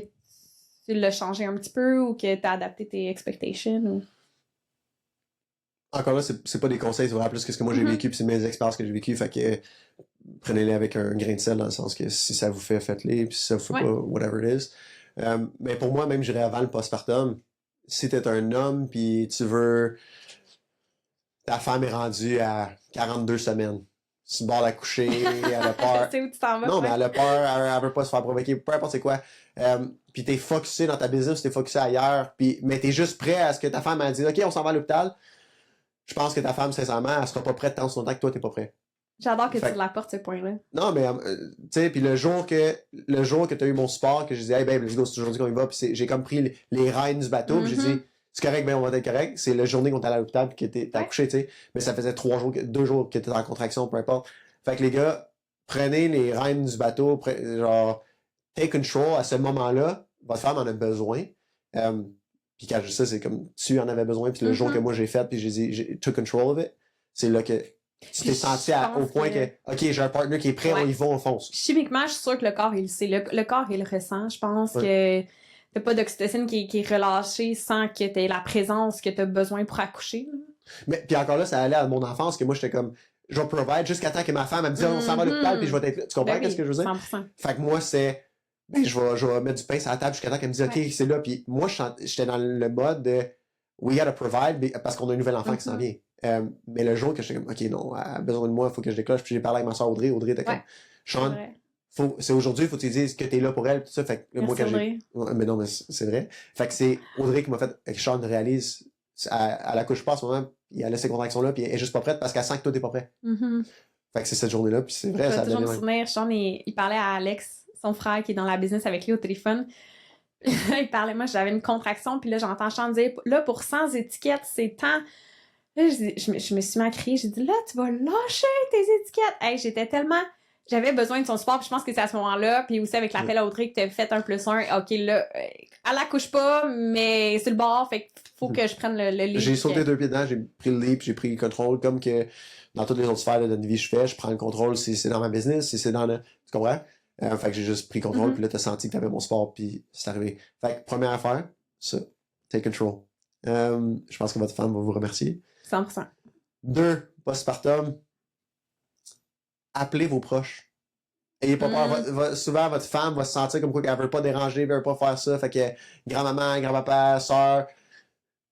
[SPEAKER 1] tu l'as changé un petit peu ou que tu as adapté tes expectations ou...
[SPEAKER 2] Encore là, c'est pas des conseils, c'est vraiment plus ce que moi j'ai vécu, puis c'est mes expériences que j'ai vécues, fait que prenez-les avec un grain de sel, dans le sens que si ça vous fait, faites-les, puis si ça vous fait pas, whatever it is. Mais pour moi, même, j'irais avant le postpartum. Si t'es un homme, puis tu veux... Ta femme est rendue à 42 semaines. Tu bord d'accoucher, elle a peur.
[SPEAKER 1] C'est où tu t'en vas?
[SPEAKER 2] Non, mais elle a peur, elle veut pas se faire provoquer, peu importe c'est quoi. Puis t'es focusé dans ta business, t'es focusé ailleurs, mais t'es juste prêt à ce que ta femme a dit, OK, on s'en va à l'hôpital. Je pense que ta femme, sincèrement, elle sera pas prête tant longtemps que toi, t'es pas prêt.
[SPEAKER 1] J'adore que tu l'apportes, ce point-là.
[SPEAKER 2] Non, mais, tu sais, puis le jour que t'as eu mon support, que j'ai dit, hey, babe, let's go, c'est aujourd'hui qu'on y va, puis j'ai comme pris les rênes du bateau, puis j'ai dit, c'est correct, ben, on va être correct. C'est la journée qu'on est allé à l'hôpital, puis que t'as accouché, tu sais. Mais ça faisait 2 jours que t'étais en contraction, peu importe. Fait que les gars, prenez les rênes du bateau, genre, take control à ce moment-là. Votre femme en a besoin. Puis quand je dis ça, c'est comme tu en avais besoin, puis le jour que moi j'ai fait, puis j'ai took control of it, c'est là que tu t'es senti au point que, OK, j'ai un partner qui est prêt, on y va, on fonce.
[SPEAKER 1] Chimiquement, je suis sûre que le corps, il le sait. Le corps, il le ressent. Je pense que t'as pas d'oxytocine qui est relâchée sans que t'aies la présence que t'as besoin pour accoucher.
[SPEAKER 2] Mais puis encore là, ça allait à mon enfance, que moi j'étais comme, je vais provide jusqu'à temps que ma femme elle me dise, on s'en va à l'hôpital, puis je vais être là. Tu comprends ce que je veux dire?
[SPEAKER 1] 100%.
[SPEAKER 2] Fait que moi, c'est ben, je vais mettre du pain sur la table jusqu'à temps qu'elle me dise, OK, c'est là. Puis moi, j'étais dans le mode de we gotta provide parce qu'on a un nouvel enfant qui s'en vient. Mais le jour que j'étais comme, OK, non, elle a besoin de moi, il faut que je décroche. Puis j'ai parlé avec ma soeur Audrey. Audrey était comme, Sean, c'est aujourd'hui, il faut que tu dises que t'es là pour elle. Tout ça. Fait que moi, quand j'ai. Mais non, mais c'est vrai. Fait que c'est Audrey qui m'a fait, Sean réalise, elle accouche pas à ce moment, puis elle a ses contractions-là, puis elle est juste pas prête parce qu'elle sent que toi, t'es pas prêt. Fait que c'est cette journée-là, puis c'est vrai,
[SPEAKER 1] ça
[SPEAKER 2] a
[SPEAKER 1] toujours me souvenir, Sean, il parlait à Alex, son frère qui est dans la business avec lui au téléphone. Il parlait, moi j'avais une contraction, puis là j'entends Sean dire, là pour 100 étiquettes, c'est tant. Là je me suis mis à crier, j'ai dit, là tu vas lâcher tes étiquettes. Hey, j'avais besoin de son support, puis je pense que c'est à ce moment-là, puis aussi avec l'appel à Audrey que t'as fait 1+1, ok là, elle accouche pas, mais c'est le bord, fait qu'il faut que je prenne le lead.
[SPEAKER 2] J'ai sauté 2 pieds dedans, j'ai pris le lead, puis j'ai pris le contrôle, comme que dans toutes les autres sphères de notre vie je fais, je prends le contrôle si c'est dans ma business, si c'est dans le... Tu comprends? Fait que j'ai juste pris contrôle, puis là t'as senti que t'avais mon support, puis c'est arrivé. Fait que première affaire, ça, take control. Je pense que votre femme va vous remercier.
[SPEAKER 1] 100%.
[SPEAKER 2] 2, postpartum, appelez vos proches. Ayez pas peur. Souvent, votre femme va se sentir comme quoi qu'elle veut pas déranger, elle veut pas faire ça. Fait que grand-maman, grand-papa, soeur,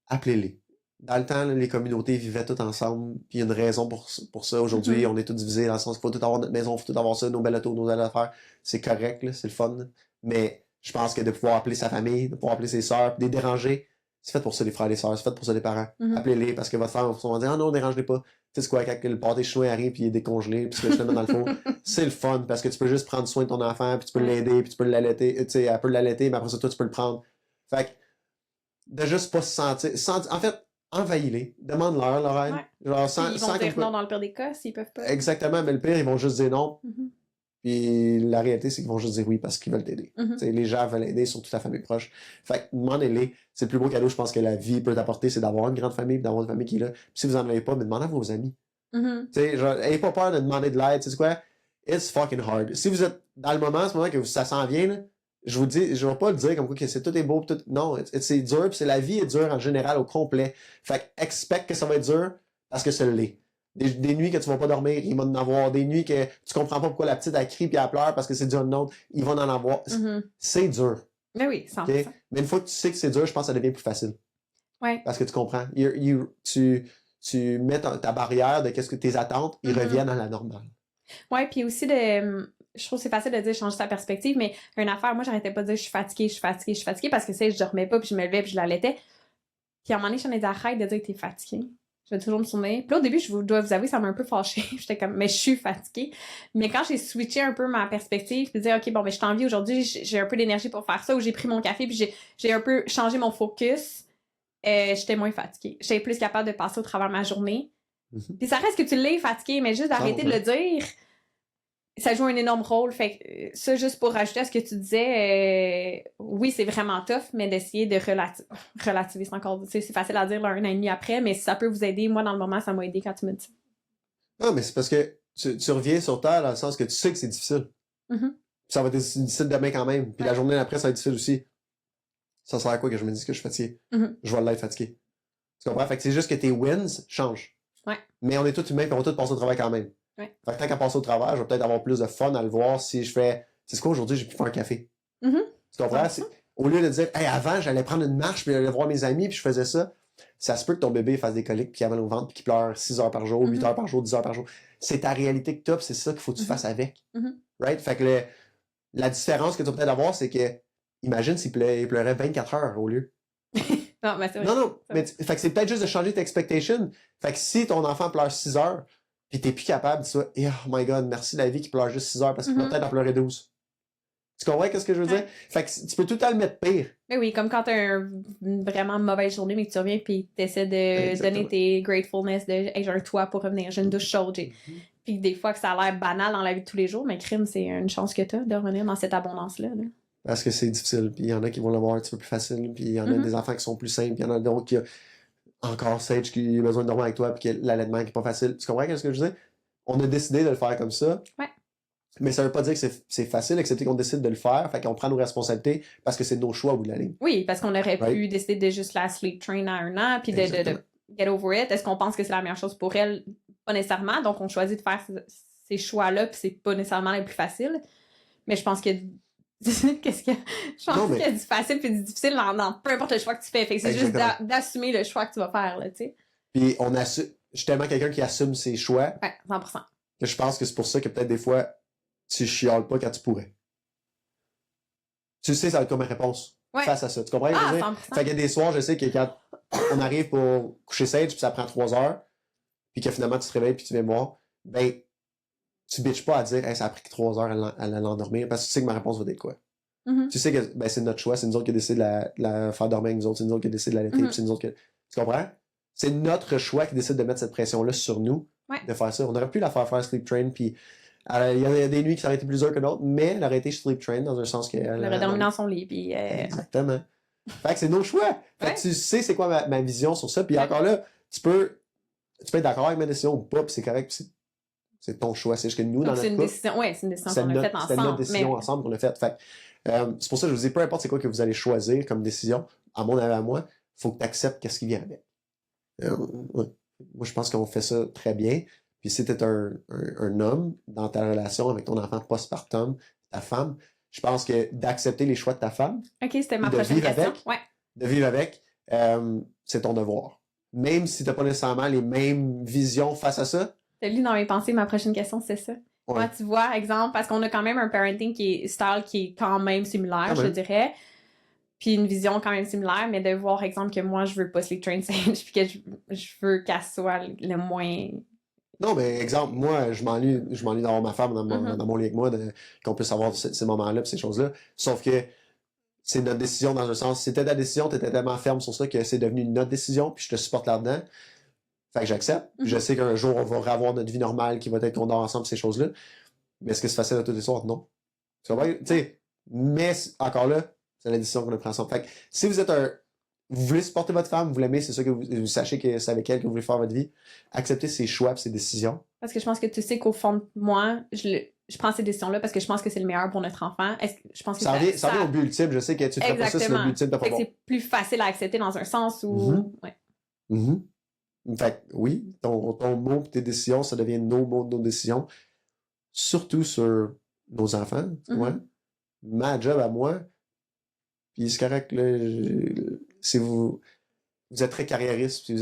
[SPEAKER 2] appelez-les. Dans le temps, là, les communautés vivaient toutes ensemble. Puis il y a une raison pour ça. Aujourd'hui, on est tous divisés dans le sens qu'il faut tout avoir notre maison, il faut tout avoir ça, nos belles autos, nos belles affaires. C'est correct, là, c'est le fun. Mais je pense que de pouvoir appeler sa famille, de pouvoir appeler ses sœurs, de les déranger, c'est fait pour ça les frères et les sœurs, c'est fait pour ça les parents. Appelez-les parce que votre femme va dire « Ah non, dérangez pas ». Tu sais c'est quoi, quand le pâté chinois arrive puis il est décongelé puis je le mets dans le four, c'est le fun parce que tu peux juste prendre soin de ton enfant puis tu peux l'aider puis tu peux l'allaiter, tu sais, elle peut l'allaiter mais après ça toi tu peux le prendre. Fait que de juste pas se sentir en fait, envahis-les, demande-leur leur aide. Genre,
[SPEAKER 1] ils vont dire non dans le pire des cas s'ils peuvent pas.
[SPEAKER 2] Exactement, mais le pire ils vont juste dire non. Puis la réalité, c'est qu'ils vont juste dire oui parce qu'ils veulent t'aider. Les gens veulent aider, surtout ta famille proche. Fait que demandez-les. C'est le plus beau cadeau, je pense, que la vie peut t'apporter, c'est d'avoir une grande famille, d'avoir une famille qui est là. Puis si vous en avez pas, mais demandez à vos amis. Genre, ayez pas peur de demander de l'aide. Tu sais quoi? It's fucking hard. Si vous êtes dans le moment, à ce moment que ça s'en vient, là, je vous dis, je vais pas le dire comme quoi que c'est tout est beau, tout. Non, c'est dur, puis la vie est dure en général au complet. Fait que expect que ça va être dur parce que ça l'est. Des nuits que tu vas pas dormir, il va en avoir. Des nuits que tu comprends pas pourquoi la petite a crie puis elle pleure parce que c'est du unknown, il va en avoir. C'est dur.
[SPEAKER 1] Mais oui, 100%.
[SPEAKER 2] Okay? Mais une fois que tu sais que c'est dur, je pense que ça devient plus facile.
[SPEAKER 1] Ouais.
[SPEAKER 2] Parce que tu comprends. Tu mets ta barrière de qu'est-ce que tes attentes, ils reviennent à la normale.
[SPEAKER 1] Ouais, puis aussi je trouve que c'est facile de dire changer sa perspective, mais une affaire, moi j'arrêtais pas de dire je suis fatiguée parce que je dormais pas puis je me levais puis je l'allaitais. Puis à un moment donné, j'en ai dit arrête de dire que t'es fatiguée. Je vais toujours me souvenir. Puis là, au début, je dois vous avouer, ça m'a un peu fâchée. J'étais comme, mais je suis fatiguée. Mais quand j'ai switché un peu ma perspective, puis dire, OK, bon, mais je t'envie aujourd'hui, j'ai un peu d'énergie pour faire ça, ou j'ai pris mon café, puis j'ai un peu changé mon focus, j'étais moins fatiguée. J'étais plus capable de passer au travers de ma journée. Puis ça reste que tu l'es fatiguée, mais juste d'arrêter de le dire, ça joue un énorme rôle. Fait que ça, juste pour rajouter à ce que tu disais, oui, c'est vraiment tough, mais d'essayer de relativiser, c'est encore, c'est facile à dire là, 1 an et demi après, mais si ça peut vous aider, moi, dans le moment, ça m'a aidé quand tu me dis.
[SPEAKER 2] Non, mais c'est parce que tu reviens sur Terre dans le sens que tu sais que c'est difficile. Ça va être difficile demain quand même. Puis la journée d'après, ça va être difficile aussi. Ça sert à quoi que je me dise que je suis fatigué? Je vais l'être fatigué. Tu comprends? Fait que c'est juste que tes wins changent.
[SPEAKER 1] Ouais.
[SPEAKER 2] Mais on est tous humains et on va tous passer au travail quand même.
[SPEAKER 1] Ouais.
[SPEAKER 2] Fait que tant qu'à passer au travail, je vais peut-être avoir plus de fun à le voir si je fais. C'est quoi aujourd'hui, j'ai pu faire un café. Tu comprends? Au lieu de dire hey, avant, j'allais prendre une marche puis aller voir mes amis puis je faisais ça. Ça se peut que ton bébé fasse des coliques puis qu'il avale au ventre puis qu'il pleure 6 heures par jour, 8 heures par jour, 10 heures par jour. C'est ta réalité que tu as, c'est ça qu'il faut que tu fasses avec. Right? Fait que la différence que tu vas peut-être avoir, c'est que imagine s'il pleurait 24 heures au lieu.
[SPEAKER 1] Non, mais c'est vrai.
[SPEAKER 2] Non. Mais fait que c'est peut-être juste de changer tes expectations. Fait que si ton enfant pleure 6 heures, pis t'es plus capable, tu vois, oh my god, merci la vie qui pleure juste 6 heures parce qu'il peut peut-être en pleurer 12. Tu comprends qu'est-ce que je veux dire? Fait que tu peux tout le temps le mettre pire.
[SPEAKER 1] Mais oui, comme quand t'as une vraiment mauvaise journée, mais que tu reviens pis t'essaies de donner tes gratefulness de hey, j'ai un toit pour revenir, j'ai une douche chaude, Puis des fois que ça a l'air banal dans la vie de tous les jours, mais crime, c'est une chance que t'as de revenir dans cette abondance-là.
[SPEAKER 2] Parce que c'est difficile, puis il y en a qui vont l'avoir un petit peu plus facile, puis il y en a des enfants qui sont plus simples, puis il y en a d'autres qui encore Sage qui a besoin de dormir avec toi, puis que l'allaitement qui est pas facile. Tu comprends ce que je veux dire? On a décidé de le faire comme ça.
[SPEAKER 1] Ouais.
[SPEAKER 2] Mais ça veut pas dire que c'est facile, excepté qu'on décide de le faire, fait qu'on prend nos responsabilités parce que c'est nos choix au bout de la ligne.
[SPEAKER 1] Oui, parce qu'on aurait pu décider de juste la sleep train à 1 an, puis de get over it. Est-ce qu'on pense que c'est la meilleure chose pour elle? Pas nécessairement, donc on choisit de faire ces choix-là, puis c'est pas nécessairement les plus faciles. Mais je pense que Qu'est-ce que je pense qu'il y a du facile puis du difficile dans peu importe le choix que tu fais. Fait que c'est juste d'assumer le choix que tu vas faire, là, tu sais.
[SPEAKER 2] Puis je suis tellement quelqu'un qui assume ses choix.
[SPEAKER 1] Ouais, 100%.
[SPEAKER 2] Que je pense que c'est pour ça que peut-être des fois, tu chiales pas quand tu pourrais. Tu sais, ça va être comme ma réponse face à ça. Tu comprends?
[SPEAKER 1] Ah, 100%.
[SPEAKER 2] Fait qu'il y a des soirs, je sais que quand on arrive pour coucher Sage, puis ça prend 3 heures, puis que finalement tu te réveilles puis tu viens me voir, ben, tu bitches pas à dire, hey, ça a pris 3 heures à l'endormir, parce que tu sais que ma réponse va être quoi.
[SPEAKER 1] Mm-hmm.
[SPEAKER 2] Tu sais que ben, c'est notre choix, c'est nous autres qui décident de la faire dormir avec nous autres, c'est nous autres qui décident de l'allaiter, puis c'est nous autres qui... Tu comprends? C'est notre choix qui décide de mettre cette pression-là sur nous, de faire ça. On aurait pu la faire Sleep Train, puis il y a des nuits qui ça aurait été plus dur que d'autres, mais elle aurait été Sleep Train dans un sens que...
[SPEAKER 1] Elle aurait dormi dans son lit, puis...
[SPEAKER 2] Exactement. Fait que c'est nos choix. Fait que tu sais c'est quoi ma vision sur ça, puis encore là, tu peux être d'accord avec ma décision ou pas, puis c'est correct, puis c'est ton choix. C'est juste que nous, dans notre couple...
[SPEAKER 1] c'est une décision qu'on a faite ensemble.
[SPEAKER 2] C'était notre décision ensemble qu'on a faite. Fait c'est pour ça que je vous dis, peu importe c'est quoi que vous allez choisir comme décision, à mon avis à moi, il faut que tu acceptes qu'est-ce qui vient avec. Ouais. Moi, je pense qu'on fait ça très bien. Puis si t'es un homme dans ta relation avec ton enfant postpartum, ta femme, je pense que d'accepter les choix de ta femme,
[SPEAKER 1] OK, c'était ma prochaine question.
[SPEAKER 2] De vivre avec, c'est ton devoir. Même si t'as pas nécessairement les mêmes visions face à ça.
[SPEAKER 1] T'as lu dans mes pensées, ma prochaine question, c'est ça. Ouais. Moi, tu vois, exemple, parce qu'on a quand même un parenting qui est quand même similaire, je dirais. Puis une vision quand même similaire, mais de voir, exemple, que moi, je veux pas Sleep Train Sage, puis que je veux qu'elle soit le moins...
[SPEAKER 2] Non, mais exemple, moi, je m'ennuie d'avoir ma femme dans mon lit avec moi, qu'on puisse avoir ces moments-là pis ces choses-là. Sauf que c'est notre décision dans un sens. Si c'était ta décision, t'étais tellement ferme sur ça que c'est devenu notre décision, puis je te supporte là-dedans. Fait que j'accepte. Je sais qu'un jour, on va revoir notre vie normale, qui va être qu'on dort ensemble, ces choses-là. Mais est-ce que c'est facile à tous les soirs? Non. Tu sais, mais encore là, c'est la décision qu'on a prise ensemble. Fait que si vous êtes vous voulez supporter votre femme, vous l'aimez, c'est ça que vous sachez que c'est avec elle que vous voulez faire votre vie, acceptez ses choix et ses décisions.
[SPEAKER 1] Parce que je pense que tu sais qu'au fond de moi, je prends ces décisions-là parce que je pense que c'est le meilleur pour notre enfant. Je pense que
[SPEAKER 2] ça revient au but ultime. Je sais que tu ne ferais pas ça, c'est le but ultime.
[SPEAKER 1] Fait que c'est plus facile à accepter dans un sens où...
[SPEAKER 2] Fait que oui, ton mot et tes décisions, ça devient nos mots, nos décisions. Surtout sur nos enfants, tu vois. Ma job à moi, puis c'est correct, là, si vous êtes très carriériste, puis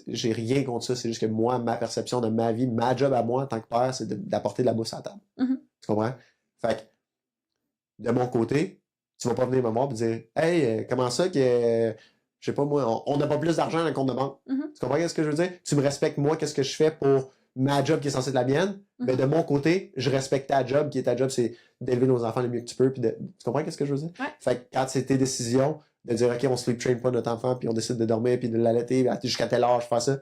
[SPEAKER 2] j'ai rien contre ça, c'est juste que moi, ma perception de ma vie, ma job à moi en tant que père, c'est d'apporter de la bouffe à la table. Tu comprends? Fait que, de mon côté, tu vas pas venir me voir et dire « Hey, comment ça que, je sais pas moi, on n'a pas plus d'argent dans le compte de banque? Tu comprends ce que je veux dire? Tu me respectes moi, qu'est-ce que je fais pour ma job qui est censée être la mienne, mais de mon côté, je respecte ta job, qui est ta job, c'est d'élever nos enfants le mieux que tu peux. Puis tu comprends ce que je veux dire? Fait que quand c'est tes décisions, de dire, OK, on sleep train pas notre enfant, puis on décide de dormir, puis de l'allaiter jusqu'à telle heure, je fais ça.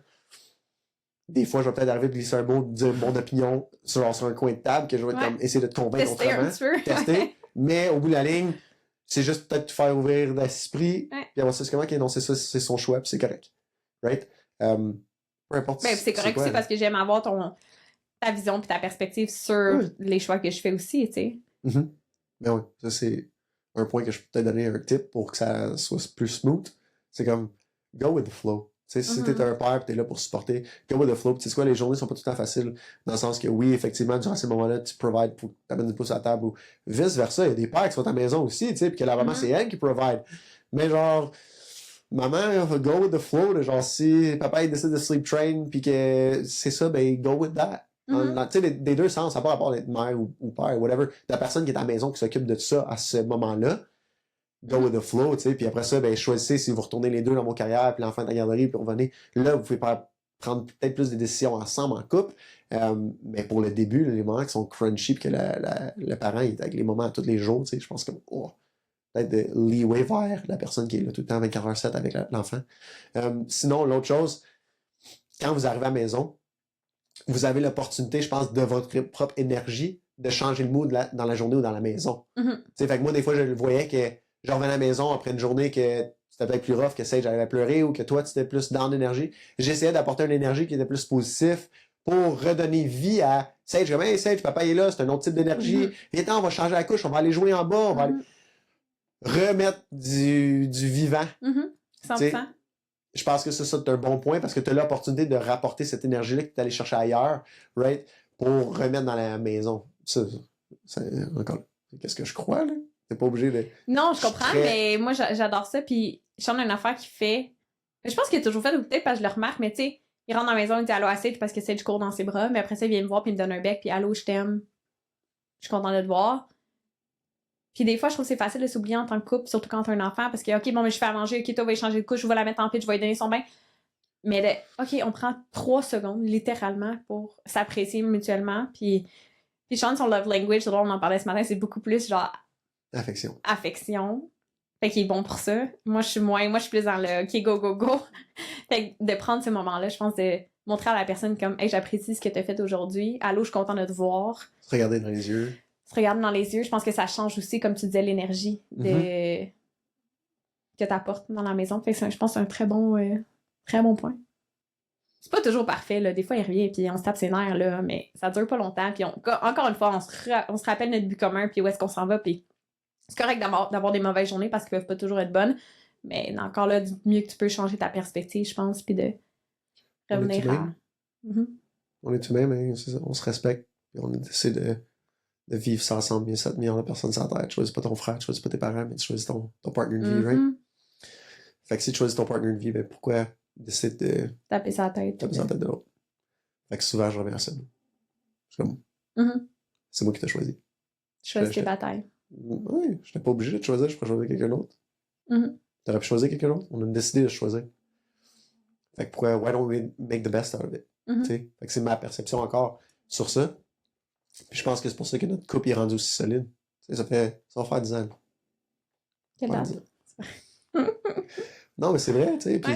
[SPEAKER 2] Des fois, je vais peut-être arriver de glisser un mot, de dire mon opinion sur un coin de table, que je vais comme, essayer de te convaincre autrement. Tester. Mais au bout de la ligne, c'est juste peut-être te faire ouvrir l'esprit, puis après ça, c'est comment qu'il non, c'est ça, c'est son choix, puis c'est correct. Right? Peu importe.
[SPEAKER 1] Ben, c'est correct aussi parce que j'aime avoir ta vision puis ta perspective sur les choix que je fais aussi, tu sais.
[SPEAKER 2] Ben oui, ça c'est un point que je peux peut-être donner un tip pour que ça soit plus smooth. C'est comme go with the flow. Tu sais, si t'es un père et t'es là pour supporter, go with the flow. Tu sais quoi, les journées sont pas tout le temps faciles. Dans le sens que oui, effectivement, durant ces moments-là, tu provides pour t'amener du pouce à la table ou vice-versa. Il y a des pères qui sont à la maison aussi, tu sais, puis que là, vraiment, c'est elle qui provide. Mais genre, maman, go with the flow, là, genre si papa il décide de sleep train puis que c'est ça, ben go with that. Tu sais, des deux sens, ça n'a pas rapport d'être mère ou père, whatever. La personne qui est à la maison qui s'occupe de ça à ce moment-là, go with the flow, tu sais, puis après ça, ben choisissez si vous retournez les deux dans vos carrières, puis l'enfant de la garderie, puis revenez. Là, vous pouvez prendre peut-être plus des décisions ensemble en couple, mais pour le début, les moments qui sont crunchy, puis que le parent est avec les moments tous les jours, tu sais, je pense que peut-être de leeway vers la personne qui est là tout le temps 24h7 avec l'enfant. Sinon, l'autre chose, quand vous arrivez à la maison, vous avez l'opportunité, je pense, de votre propre énergie, de changer le mood dans la journée ou dans la maison. Fait que moi, des fois, je le voyais que je revenais à la maison après une journée que c'était peut-être plus rough, que Sage j'allais pleurer ou que toi, tu étais plus dans l'énergie. J'essayais d'apporter une énergie qui était plus positive pour redonner vie à Sage. Comme, hey, Sage, papa est là, c'est un autre type d'énergie. Viens, on va changer la couche, on va aller jouer en bas, on va aller remettre du vivant.
[SPEAKER 1] 100%.
[SPEAKER 2] Je pense que ça, c'est un bon point parce que tu as l'opportunité de rapporter cette énergie-là que tu es allé chercher ailleurs, right, pour remettre dans la maison. Ça encore, qu'est-ce que je crois, là? T'es pas obligé de...
[SPEAKER 1] Non, je comprends,
[SPEAKER 2] Très-
[SPEAKER 1] mais moi, j'adore ça. Puis, Sean a une affaire qui fait. Je pense qu'il a toujours fait, ou peut-être parce que je le remarque, mais tu sais, il rentre dans la maison, il dit allô à Sage parce que Sage court dans ses bras, mais après ça, il vient me voir, puis il me donne un bec, puis allô, je t'aime. Je suis contente de te voir. Puis des fois, je trouve que c'est facile de s'oublier en tant que couple, surtout quand t'as un enfant, parce que, OK, bon, mais je fais à manger, OK, toi, va y changer de couche, je vais la mettre en pitch, je vais lui donner son bain. Mais OK, on prend 3 secondes, littéralement, pour s'apprécier mutuellement. Puis Sean, son love language, c'est drôle, on en parlait ce matin, c'est beaucoup plus genre
[SPEAKER 2] Affection.
[SPEAKER 1] affection. Fait qu'il est bon pour ça. Moi, je suis plus dans le OK, go, go, go. Fait que de prendre ce moment-là, je pense, de montrer à la personne comme, hey, j'apprécie ce que t'as fait aujourd'hui. Allô, je suis contente de te voir.
[SPEAKER 2] Se regarder dans les yeux.
[SPEAKER 1] Se regarder dans les yeux, je pense que ça change aussi, comme tu disais, l'énergie que t'apportes dans la maison. Fait que je pense que c'est un très bon point. C'est pas toujours parfait, là. Des fois, il revient, puis on se tape ses nerfs, là, mais ça dure pas longtemps. Puis encore une fois, on se rappelle notre but commun, puis où est-ce qu'on s'en va, puis c'est correct d'avoir des mauvaises journées parce qu'elles peuvent pas toujours être bonnes, mais encore là, du mieux que tu peux changer ta perspective, je pense, puis de revenir à...
[SPEAKER 2] On est humains, mais c'est ça, on se respecte, puis on essaie de vivre ça ensemble, bien 7 millions de personnes sur la terre. Tu choisis pas ton frère, tu choisis pas tes parents, mais tu choisis ton partner de vie, right? Fait que si tu choisis ton partner de vie, ben pourquoi décider de
[SPEAKER 1] taper sa tête
[SPEAKER 2] de l'autre? Fait que souvent, je reviens à ça. C'est comme, c'est moi qui t'ai choisi.
[SPEAKER 1] Choisis tes batailles.
[SPEAKER 2] Oui, je n'étais pas obligé de te choisir, je pourrais choisir quelqu'un d'autre. T'aurais pu choisir quelqu'un d'autre, on a décidé de choisir. Fait que pourquoi, why don't we make the best out of it? Fait que c'est ma perception encore sur ça. Puis je pense que c'est pour ça que notre couple est rendu aussi solide. Ça va faire 10 ans.
[SPEAKER 1] Quelle date?
[SPEAKER 2] Non, mais c'est vrai, tu sais. Puis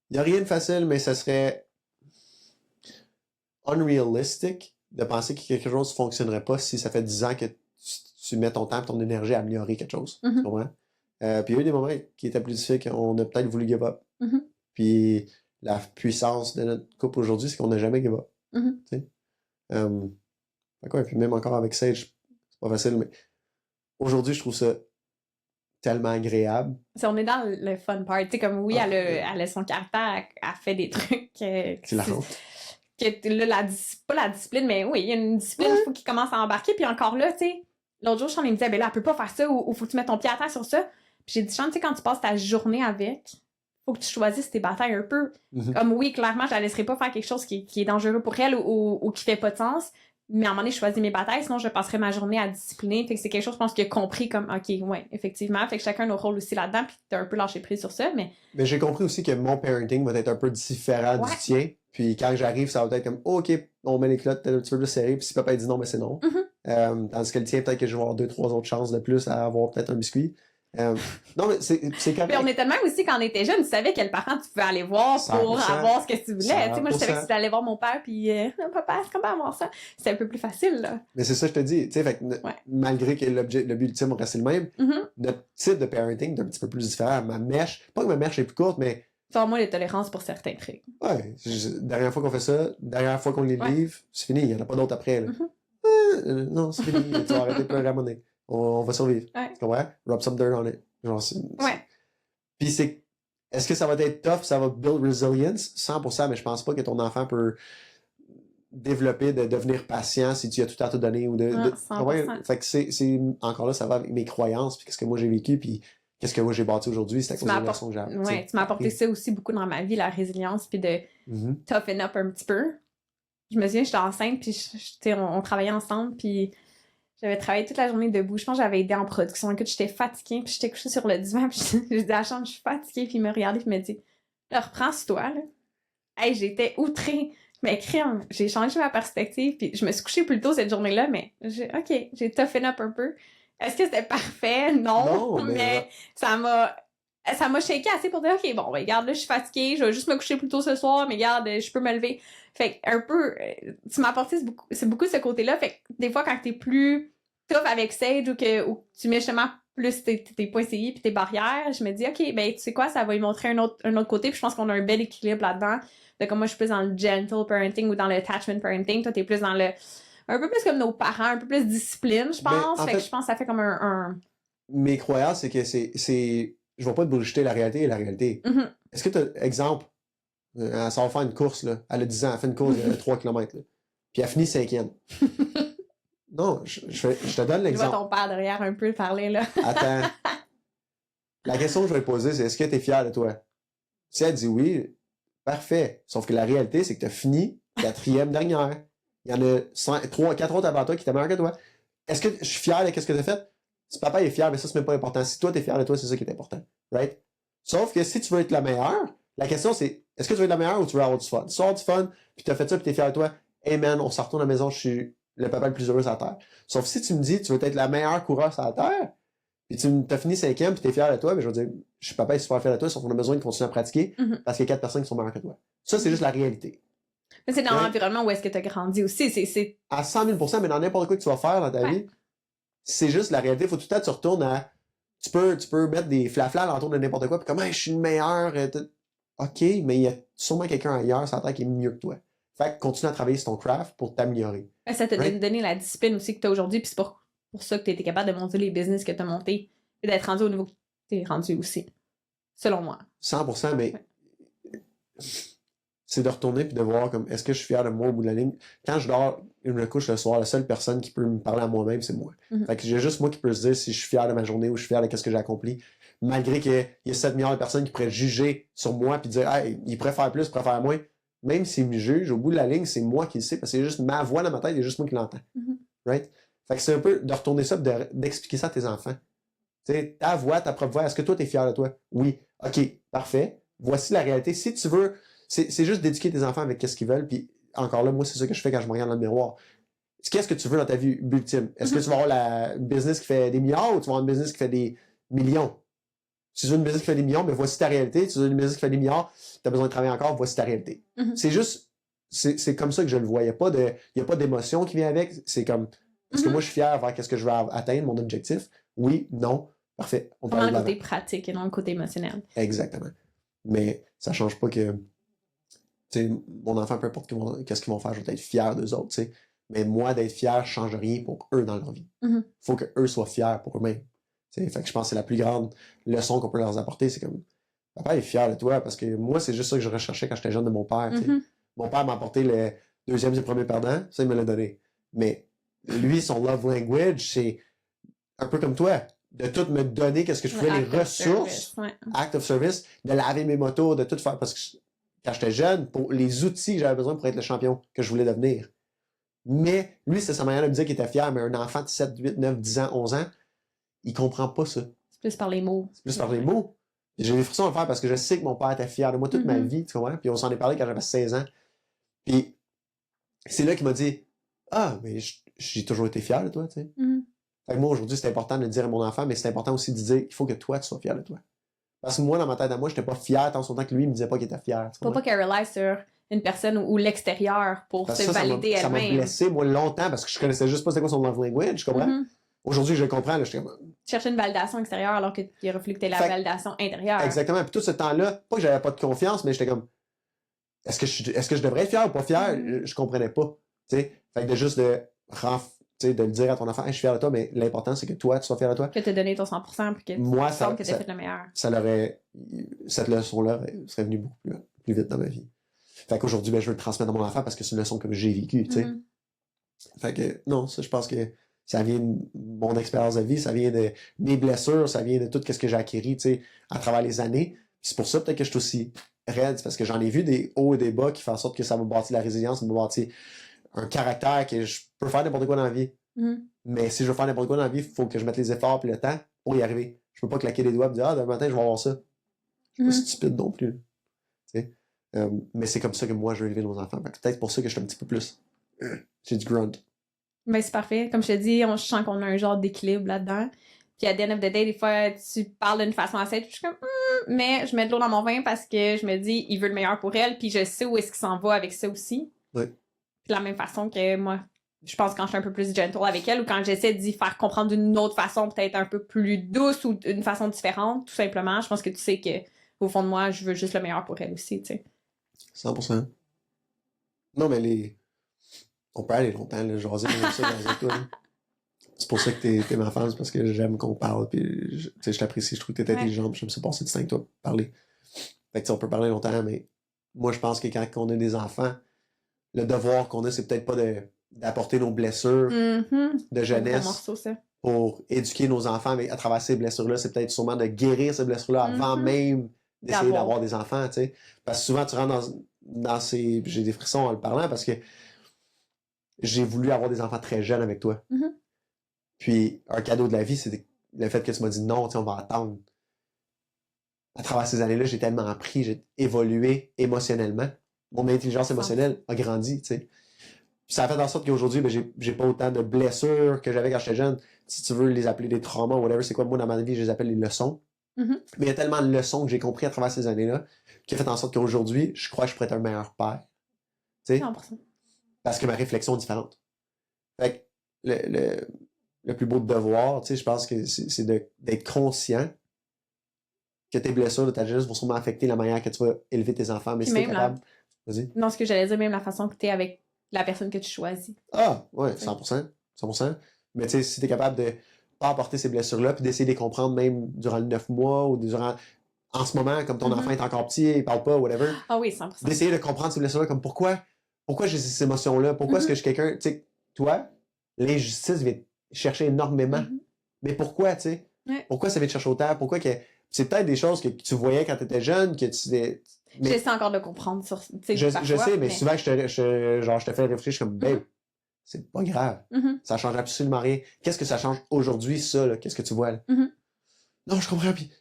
[SPEAKER 2] il n'y a rien de facile, mais ça serait unrealistic de penser que quelque chose ne fonctionnerait pas si ça fait 10 ans que tu mets ton temps et ton énergie à améliorer quelque chose. Tu comprends? Puis il y a eu des moments qui étaient plus difficiles qu'on a peut-être voulu give up. Puis la puissance de notre couple aujourd'hui, c'est qu'on n'a jamais give up. Puis même encore avec Sage, c'est pas facile, mais aujourd'hui, je trouve ça tellement agréable.
[SPEAKER 1] On est dans le fun part. Tu sais, comme oui, elle a son caractère, elle fait des trucs.
[SPEAKER 2] C'est la honte.
[SPEAKER 1] Que là, pas la discipline, mais oui, il y a une discipline, il faut qu'il commence à embarquer. Puis encore là, tu sais, l'autre jour, Sean, il me disait, ben là, elle peut pas faire ça, ou faut que tu mettes ton pied à terre sur ça. Puis j'ai dit, Sean, tu sais, quand tu passes ta journée avec, faut que tu choisisses tes batailles un peu. Comme oui, clairement, je la laisserai pas faire quelque chose qui est dangereux pour elle ou qui fait pas de sens. Mais à un moment donné, je choisis mes batailles, sinon je passerai ma journée à discipliner. Fait que c'est quelque chose, je pense, qu'il a compris comme, OK, ouais, effectivement. Fait que chacun a nos rôles aussi là-dedans, puis t'as un peu lâché prise sur ça, mais...
[SPEAKER 2] Mais j'ai compris aussi que mon parenting va être un peu différent du tien. Puis quand j'arrive, ça va être comme, OK, on met les clottes peut-être un petit peu plus serrées, puis si papa dit non, mais c'est non. Tandis que le tien, peut-être que je vais avoir 2-3 autres chances de plus à avoir peut-être un biscuit. Non, mais c'est correct.
[SPEAKER 1] Mais on était même aussi, quand on était jeunes, tu savais quels parents tu pouvais aller voir pour
[SPEAKER 2] 100%.
[SPEAKER 1] avoir ce que tu voulais. Tu sais, moi, je savais que
[SPEAKER 2] 100%.
[SPEAKER 1] tu allais voir mon père, puis papa, est-ce qu'on peut avoir ça? C'était un peu plus facile, là.
[SPEAKER 2] Mais c'est ça que je te dis. Tu sais, fait que malgré que le but ultime reste le même, notre type de parenting est un petit peu plus différent. Ma mèche, pas que ma mèche est plus courte, mais.
[SPEAKER 1] Tu as moins de tolérance pour certains trucs.
[SPEAKER 2] Ouais. Dernière fois qu'on fait ça, dernière fois qu'on les livre, c'est fini. Il n'y en a pas d'autres après. Là. Non, c'est fini. Tu vas arrêter de pleurer à un moment donné. On va survivre. Tu comprends? Rub some dirt on it. Genre, Puis c'est. Est-ce que ça va être tough? Ça va build resilience? 100%, mais je pense pas que ton enfant peut développer de devenir patient si tu as tout à te donner ou de.
[SPEAKER 1] 100%.
[SPEAKER 2] Fait que c'est encore là, ça va avec mes croyances, puis qu'est-ce que moi j'ai vécu, puis qu'est-ce que moi j'ai bâti aujourd'hui, c'est à cause de la leçon que j'ai.
[SPEAKER 1] Ouais, tu m'as apporté ça aussi beaucoup dans ma vie, la résilience, puis de toughen up un petit peu. Je me souviens, j'étais enceinte, puis on travaillait ensemble, puis j'avais travaillé toute la journée debout. Je pense que j'avais aidé en production. Écoute, j'étais fatiguée, puis j'étais couchée sur le divan, puis j'ai dit à la chambre, je suis fatiguée, puis il me regardait, puis il me dit, là, reprends-toi, là. Hey, j'étais outrée. Mais crème, j'ai changé ma perspective, puis je me suis couchée plus tôt cette journée-là, mais j'ai toughen up un peu. Est-ce que c'était parfait? Non, mais ça m'a shaké assez pour dire, OK, bon, regarde, là, je suis fatiguée, je vais juste me coucher plus tôt ce soir, mais regarde, je peux me lever. Fait que, un peu, tu m'as apporté c'est beaucoup ce côté-là. Fait que, des fois, quand t'es plus tough avec Sage ou que tu mets justement plus tes points CI puis tes barrières, je me dis, OK, ben, tu sais quoi, ça va lui montrer un autre côté, puis je pense qu'on a un bel équilibre là-dedans. Donc, comme moi, je suis plus dans le gentle parenting ou dans le attachment parenting. Toi, t'es plus dans le, un peu plus comme nos parents, un peu plus discipline, je pense. Fait que je pense que ça fait comme un...
[SPEAKER 2] Mes croyances, c'est que je vais pas te bullshiter la réalité et la réalité. Est-ce que t'as, exemple, ça va faire une course, là. Elle a 10 ans, elle fait une course de 3 km, là. Puis elle finit 5e. Non, je te donne
[SPEAKER 1] Je vois
[SPEAKER 2] l'exemple.
[SPEAKER 1] ton père derrière un peu parler, là.
[SPEAKER 2] Attends. La question que je vais te poser, c'est est-ce que tu es fier de toi? Si elle dit oui, parfait. Sauf que la réalité, c'est que tu as fini 4e dernière. Il y en a 4 autres avant toi qui étaient meilleurs que toi. Est-ce que je suis fier de ce que tu as fait? Si papa est fier, mais ça, c'est même pas important. Si toi, tu es fier de toi, c'est ça qui est important. Right? Sauf que si tu veux être la meilleure, la question, c'est est-ce que tu veux être la meilleure ou tu veux avoir du fun? Si tu veux avoir du fun, puis tu as fait ça, puis tu es fier de toi, hey man, on se retourne à la maison, je suis le papa le plus heureux sur la terre. Sauf si tu me dis tu veux être la meilleure coureuse sur la terre, puis tu as fini 5e, puis tu es fier de toi, mais je veux dire, je suis papa est super fier de toi, sauf qu'on a besoin de continuer à pratiquer parce qu'il y a 4 personnes qui sont meilleures que toi. Ça, c'est juste la réalité.
[SPEAKER 1] Mais c'est dans l'environnement où est-ce que tu as grandi aussi. C'est...
[SPEAKER 2] À 100 000 %, mais dans n'importe quoi que tu vas faire dans ta vie, c'est juste la réalité. Il faut tout le temps que tu retournes à. Tu peux mettre des flaflas autour de n'importe quoi, puis comme, hey, je suis le meilleur. OK, mais il y a sûrement quelqu'un ailleurs sur la terre qui est mieux que toi. Fait que continue à travailler sur ton craft pour t'améliorer.
[SPEAKER 1] Ça t'a donné la discipline aussi que tu as aujourd'hui, puis c'est pour ça que tu étais capable de monter les business que tu as montés et d'être rendu au niveau que tu es rendu aussi. Selon moi.
[SPEAKER 2] 100%, mais c'est de retourner puis de voir comme est-ce que je suis fier de moi au bout de la ligne. Quand je dors, je me couche le soir, la seule personne qui peut me parler à moi-même, c'est moi. Fait que j'ai juste moi qui peux se dire si je suis fier de ma journée ou je suis fier de ce que j'ai accompli. Malgré qu'il y ait 7 milliards de personnes qui pourraient juger sur moi puis dire hey, il préfère plus, il préfère moins. Même s'ils me jugent, au bout de la ligne, c'est moi qui le sais parce que c'est juste ma voix dans ma tête, il y a juste moi qui l'entends. Right? Fait que c'est un peu de retourner ça d'expliquer ça à tes enfants. Tu sais, ta voix, ta propre voix, est-ce que toi, tu es fier de toi? Oui. OK, parfait. Voici la réalité. Si tu veux, c'est juste d'éduquer tes enfants avec ce qu'ils veulent. Puis encore là, moi, c'est ça que je fais quand je me regarde dans le miroir. Qu'est-ce que tu veux dans ta vie ultime? Est-ce que tu vas avoir la business qui fait des milliards ou tu vas avoir une business qui fait des millions? Si tu veux une business qui fait des millions, mais voici ta réalité. Si tu veux une business qui fait des milliards, tu as besoin de travailler encore, voici ta réalité. C'est juste, c'est comme ça que je le vois. Il n'y a pas d'émotion qui vient avec. C'est comme, est-ce que moi, je suis fier vers qu'est-ce que je veux atteindre, mon objectif? Oui, non. Parfait.
[SPEAKER 1] On parle le côté pratique et non le côté émotionnel.
[SPEAKER 2] Exactement. Mais ça change pas que mon enfant, peu importe qu'est-ce qu'ils vont faire, je vais être fier d'eux autres. T'sais. Mais moi, d'être fier, je change rien pour eux dans leur vie. Faut qu'eux soient fiers pour eux-mêmes. Fait que je pense que c'est la plus grande leçon qu'on peut leur apporter. C'est comme papa est fier de toi parce que moi, c'est juste ça que je recherchais quand j'étais jeune de mon père. Mon père m'a apporté le 2e et 1er perdant, ça, il me l'a donné. Mais lui, son love language, c'est un peu comme toi. De tout me donner qu'est-ce que je pouvais, les ressources, act of service, de laver mes motos, de tout faire. Parce que quand j'étais jeune, pour les outils que j'avais besoin pour être le champion que je voulais devenir. Mais lui, c'est sa manière de me dire qu'il était fier, mais un enfant de 7, 8, 9, 10 ans, 11 ans, il comprend pas ça.
[SPEAKER 1] C'est plus par les mots.
[SPEAKER 2] C'est plus par les mots. J'ai des frissons à le faire parce que je sais que mon père était fier de moi toute ma vie, tu comprends? Puis on s'en est parlé quand j'avais 16 ans. Puis c'est là qu'il m'a dit ah, mais j'ai toujours été fier de toi, tu sais. Fait que moi, aujourd'hui, c'est important de le dire à mon enfant, mais c'est important aussi de dire qu'il faut que toi, tu sois fier de toi. Parce que moi, dans ma tête à moi, j'étais pas fier tant son temps que lui, il me disait pas qu'il était fier.
[SPEAKER 1] Faut pas qu'elle rely sur une personne ou l'extérieur pour se valider elle-même.
[SPEAKER 2] Ça m'a blessé, moi, longtemps, parce que je connaissais juste pas c'était quoi son love language, je comprends? Aujourd'hui, je le comprends, là, je suis comme...
[SPEAKER 1] Chercher une validation extérieure alors qu'il aurait fallu que tu aies la validation intérieure.
[SPEAKER 2] Exactement. Puis tout ce temps-là, pas que j'avais pas de confiance, mais j'étais comme... Est-ce que je devrais être fier ou pas fier? Je comprenais pas. T'sais? Fait que de juste de le dire à ton enfant, hey, je suis fier de toi, mais l'important, c'est que toi, tu sois fier de toi.
[SPEAKER 1] Que tu as donné ton 100% puis que
[SPEAKER 2] moi,
[SPEAKER 1] tu que tu as fait le meilleur.
[SPEAKER 2] Cette leçon-là serait venue beaucoup plus vite dans ma vie. Fait qu'aujourd'hui, je veux le transmettre à mon enfant parce que c'est une leçon que j'ai vécue, tu sais. Fait que, non, ça, je pense que ça vient de mon expérience de vie, ça vient de mes blessures, ça vient de tout ce que j'ai acquis, tu sais, à travers les années. Puis c'est pour ça, peut-être que je suis aussi raide, parce que j'en ai vu des hauts et des bas qui font en sorte que ça m'a bâti la résilience, ça m'a bâti un caractère que je peux faire n'importe quoi dans la vie. Mais si je veux faire n'importe quoi dans la vie, il faut que je mette les efforts et le temps pour y arriver. Je peux pas claquer les doigts et dire demain matin, je vais avoir ça. Je suis pas stupide non plus. Mais c'est comme ça que moi, je veux élever nos enfants. Peut-être pour ça que je suis un petit peu plus. J'ai du grunt.
[SPEAKER 1] Ben, c'est parfait. Comme je te dis, je sens qu'on a un genre d'équilibre là-dedans. Puis à the end of the day, des fois, tu parles d'une façon assez, je suis comme, mais je mets de l'eau dans mon vin parce que je me dis, il veut le meilleur pour elle, puis je sais où est-ce qu'il s'en va avec ça aussi.
[SPEAKER 2] Oui.
[SPEAKER 1] Puis de la même façon que moi, je pense quand je suis un peu plus gentle avec elle ou quand j'essaie d'y faire comprendre d'une autre façon, peut-être un peu plus douce ou d'une façon différente, tout simplement, je pense que tu sais que au fond de moi, je veux juste le meilleur pour elle aussi, tu sais.
[SPEAKER 2] 100%. Non, mais on peut aller longtemps, là, jaser comme ça dans un coup. C'est pour ça que t'es ma fan, c'est parce que j'aime qu'on parle, puis je t'apprécie, je trouve que t'es intelligente, puis j'aime ça passer du temps avec toi, parler. Fait que on peut parler longtemps, mais moi je pense que quand on a des enfants, le devoir qu'on a, c'est peut-être pas de d'apporter nos blessures de jeunesse
[SPEAKER 1] morceau, ça.
[SPEAKER 2] pour éduquer nos enfants mais à travers ces blessures-là. C'est peut-être sûrement de guérir ces blessures-là avant même d'essayer d'avoir des enfants, tu sais. Parce que souvent, tu rentres dans ces... J'ai des frissons en le parlant parce que j'ai voulu avoir des enfants très jeunes avec toi. Puis, un cadeau de la vie, c'est le fait que tu m'as dit non, tu sais, on va attendre. À travers ces années-là, j'ai tellement appris, j'ai évolué émotionnellement. Mon intelligence émotionnelle a grandi, tu sais. Puis ça a fait en sorte qu'aujourd'hui, ben, j'ai pas autant de blessures que j'avais quand j'étais jeune. Si tu veux les appeler des traumas ou whatever, c'est quoi, moi, dans ma vie, je les appelle les leçons. Mais il y a tellement de leçons que j'ai compris à travers ces années-là qui a fait en sorte qu'aujourd'hui, je crois que je pourrais être un meilleur père. Tu sais? 100%. Parce que ma réflexion est différente. Fait que le plus beau devoir, tu sais, je pense que c'est d'être conscient que tes blessures de ta jeunesse vont sûrement affecter la manière que tu vas élever tes enfants. Mais si t'es capable... Vas-y.
[SPEAKER 1] Non, ce que j'allais dire, même la façon que t'es avec la personne que tu choisis.
[SPEAKER 2] Ah, ouais, 100%. 100%. Mais tu sais, si t'es capable de pas apporter ces blessures-là, puis d'essayer de les comprendre même durant le 9 mois ou durant... En ce moment, comme ton enfant est encore petit, il parle pas, whatever.
[SPEAKER 1] Ah oui, 100%.
[SPEAKER 2] D'essayer de comprendre ces blessures-là, comme pourquoi j'ai ces émotions-là, pourquoi est-ce que je suis quelqu'un... Tu sais, toi, l'injustice vient te chercher énormément. Mais pourquoi, tu sais? Pourquoi ça vient te chercher autant? Pourquoi que... C'est peut-être des choses que tu voyais quand tu étais jeune, que tu... Mais...
[SPEAKER 1] J'essaie encore de comprendre sur...
[SPEAKER 2] Je sais, mais souvent que je te fais réfléchir, je suis comme, babe, c'est pas grave. Ça change absolument rien. Qu'est-ce que ça change aujourd'hui, ça, là? Qu'est-ce que tu vois, là? Non, je comprends, puis...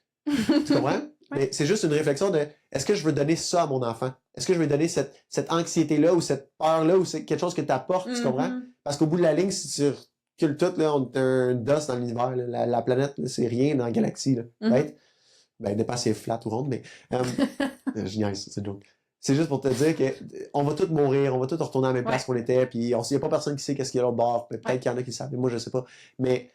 [SPEAKER 2] Tu comprends? Mais c'est juste une réflexion de, est-ce que je veux donner ça à mon enfant? Est-ce que je veux donner cette anxiété-là ou cette peur-là ou c'est quelque chose que tu apportes, tu comprends? Parce qu'au bout de la ligne, si tu recules tout, là, on est un dust dans l'univers, là. La planète, là, c'est rien dans la galaxie, là. Right? Ben, dépend si elle est flat ou ronde, mais... je niaise, c'est joke. C'est juste pour te dire que on va tous mourir, on va tous retourner à la même place qu'on était, puis il n'y a pas personne qui sait qu'est-ce qu'il y a à l'autre bord. Peut-être qu'il y en a qui savent, mais moi, je sais pas. Mais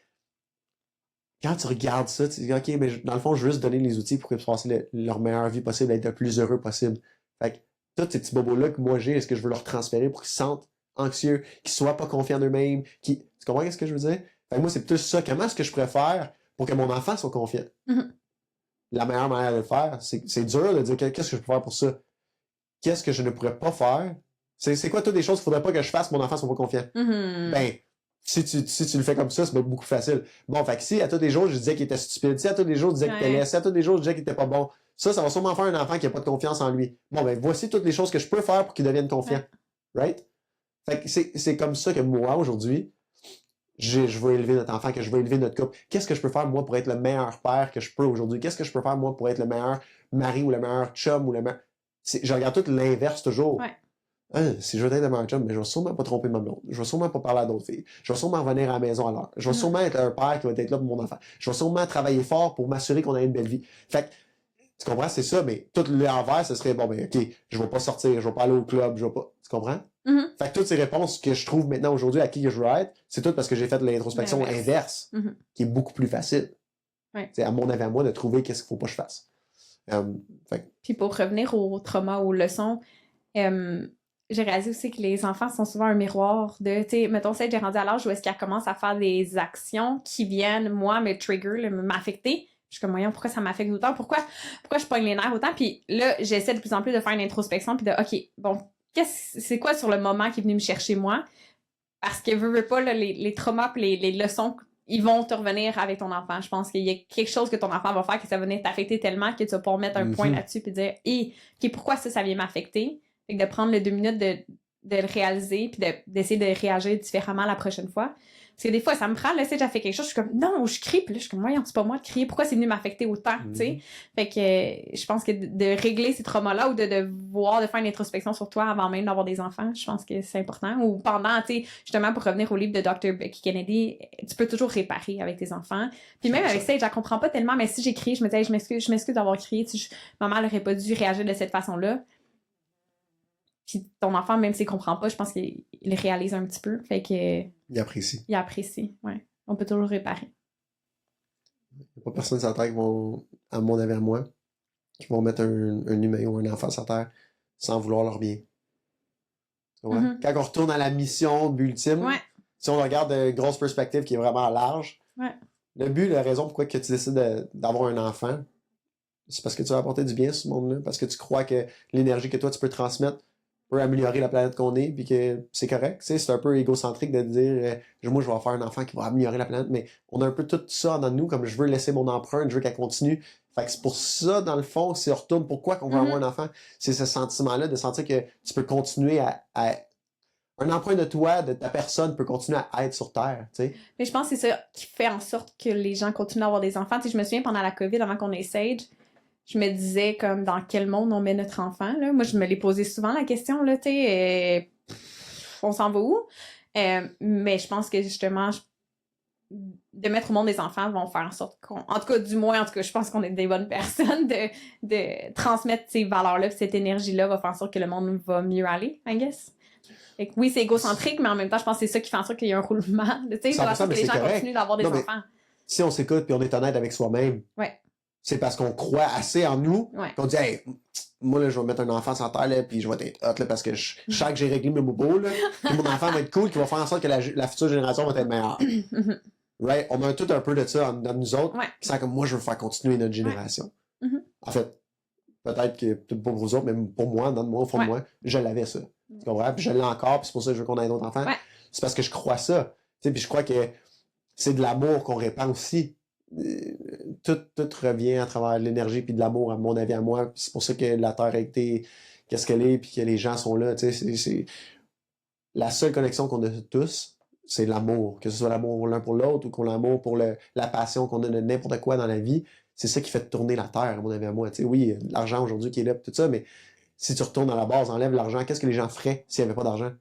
[SPEAKER 2] quand tu regardes ça, tu te dis, OK, mais dans le fond, je veux juste donner les outils pour qu'ils puissent passer leur meilleure vie possible, être le plus heureux possible. Fait que tous ces petits bobos-là que moi j'ai, est-ce que je veux leur transférer pour qu'ils se sentent anxieux, qu'ils soient pas confiants en eux-mêmes, tu comprends ce que je veux dire? Fait que moi, c'est plus ça. Comment est-ce que je préfère pour que mon enfant soit confiant? La meilleure manière de le faire, c'est dur de dire qu'est-ce que je peux faire pour ça? Qu'est-ce que je ne pourrais pas faire? C'est quoi toutes les choses qu'il faudrait pas que je fasse pour mon enfant soit pas confiant? Ben, si tu le fais comme ça, c'est beaucoup plus facile. Bon, fait que si à tous les jours, je disais qu'il était stupide, si à tous les jours, je disais qu'il était laid, si à tous les jours, je disais qu'il était pas bon, ça va sûrement faire un enfant qui a pas de confiance en lui. Bon, ben, voici toutes les choses que je peux faire pour qu'il devienne confiant. Right? Fait que c'est comme ça que moi, aujourd'hui, je veux élever notre enfant, que je veux élever notre couple. Qu'est-ce que je peux faire, moi, pour être le meilleur père que je peux aujourd'hui? Qu'est-ce que je peux faire, moi, pour être le meilleur mari ou le meilleur chum ou le meilleur... Je regarde tout l'inverse toujours. Si je veux être le meilleur chum, mais je vais sûrement pas tromper ma blonde. Je vais sûrement pas parler à d'autres filles. Je vais sûrement revenir à la maison à l'heure. Je vais sûrement être un père qui va être là pour mon enfant. Je vais sûrement travailler fort pour m'assurer qu'on a une belle vie. Fait que, tu comprends? C'est ça, mais tout l'envers, ce serait, bon, ben, OK, je vais pas sortir, je vais pas aller au club, je vais pas... Tu comprends? Fait que toutes ces réponses que je trouve maintenant aujourd'hui à qui je veux être, c'est tout parce que j'ai fait l'introspection inverse, qui est beaucoup plus facile. C'est à mon avis à moi de trouver qu'est-ce qu'il faut pas que je fasse.
[SPEAKER 1] Puis pour revenir au trauma, aux leçons, j'ai réalisé aussi que les enfants sont souvent un miroir de, tu sais, mettons, Sage est rendue à l'âge où est-ce qu'elle commence à faire des actions qui viennent, moi, me trigger, m'affecter. Je suis comme, voyons, pourquoi ça m'affecte autant? Pourquoi je pogne les nerfs autant? Puis là, j'essaie de plus en plus de faire une introspection puis de, OK, bon, c'est quoi sur le moment qui est venu me chercher moi? Parce que veux pas, là, les traumas pis les leçons, ils vont te revenir avec ton enfant. Je pense qu'il y a quelque chose que ton enfant va faire qui ça va venir t'affecter tellement que tu vas pouvoir mettre un point là-dessus puis dire, OK, pourquoi ça vient m'affecter? Fait que de prendre le 2 minutes de le réaliser puis d'essayer de réagir différemment la prochaine fois. Parce que des fois, ça me prend, là, si j'ai fait quelque chose, je suis comme, non, je crie, puis là, je suis comme, voyons, c'est pas moi de crier, pourquoi c'est venu m'affecter autant, tu sais? Fait que je pense que de régler ces traumas-là ou de faire une introspection sur toi avant même d'avoir des enfants, je pense que c'est important. Ou pendant, tu sais, justement, pour revenir au livre de Dr. Becky Kennedy, tu peux toujours réparer avec tes enfants. Puis même avec ça, je la comprends pas tellement, mais si j'ai crié, je me disais, hey, je m'excuse d'avoir crié, tu sais, maman, elle aurait pas dû réagir de cette façon-là. Puis ton enfant, même s'il comprend pas, je pense qu'il réalise un petit peu. Fait que...
[SPEAKER 2] Il apprécie.
[SPEAKER 1] Il apprécie, ouais. On peut toujours réparer.
[SPEAKER 2] Il n'y a pas personne sur la terre qui vont, à mon avis à moi, qui vont mettre un humain ou un enfant sur la terre sans vouloir leur bien. Tu vois? Quand on retourne à la mission, but ultime, si on regarde une grosse perspective qui est vraiment large, le but, la raison pourquoi que tu décides d'avoir un enfant, c'est parce que tu vas apporter du bien à ce monde-là, parce que tu crois que l'énergie que toi tu peux transmettre peut améliorer la planète qu'on est, puis que c'est correct. Tu sais, c'est un peu égocentrique de dire moi, je vais faire un enfant qui va améliorer la planète, mais on a un peu tout ça dans nous, comme je veux laisser mon empreinte, je veux qu'elle continue. Fait que c'est pour ça, dans le fond, si on retourne, pourquoi qu'on veut avoir un enfant? C'est ce sentiment-là de sentir que tu peux continuer à un emprunt de toi, de ta personne, peut continuer à être sur Terre, tu sais.
[SPEAKER 1] Mais je pense que c'est ça qui fait en sorte que les gens continuent à avoir des enfants. Tu sais, je me souviens, pendant la COVID, avant qu'on ait Sage, je me disais, comme, dans quel monde on met notre enfant, là. Moi, je me l'ai posé souvent, la question, là, tu sais, on s'en va où? Mais je pense que, justement, de mettre au monde des enfants vont faire en sorte qu'on... En tout cas, je pense qu'on est des bonnes personnes de transmettre ces valeurs-là, pis cette énergie-là va faire en sorte que le monde va mieux aller, I guess. Fait que oui, c'est égocentrique, mais en même temps, je pense que c'est ça qui fait en sorte qu'il y a un roulement. Tu sais, ça que les gens continuent d'avoir des enfants.
[SPEAKER 2] Si on s'écoute puis on est honnête avec soi-même, c'est parce qu'on croit assez en nous qu'on dit, hey, moi, là, je vais mettre un enfant sur terre, là, puis je vais être hot, là, parce que je sens que j'ai réglé mes bobos, là, puis mon enfant va être cool, qui va faire en sorte que la future génération va être meilleure. Right? On a tout un peu de ça dans nous autres, qui sent comme moi, je veux faire continuer notre génération. En fait, peut-être que, peut-être pas pour vous autres, mais pour moi, dans moi, au fond de moi, je l'avais ça. Tu comprends? Puis je l'ai encore, puis c'est pour ça que je veux qu'on ait d'autres enfants. C'est parce que je crois ça. Tu sais, puis je crois que c'est de l'amour qu'on répand aussi. Tout revient à travers l'énergie puis de l'amour, à mon avis, à moi. Puis c'est pour ça que la Terre a été qu'est-ce qu'elle est, puis que les gens sont là. Tu sais, c'est la seule connexion qu'on a tous, c'est l'amour. Que ce soit l'amour l'un pour l'autre ou qu'on l'amour pour la passion qu'on a de n'importe quoi dans la vie. C'est ça qui fait tourner la Terre, à mon avis, à moi. Tu sais, oui, l'argent aujourd'hui qui est là, tout ça, mais si tu retournes à la base, enlève l'argent, qu'est-ce que les gens feraient s'il n'y avait pas d'argent?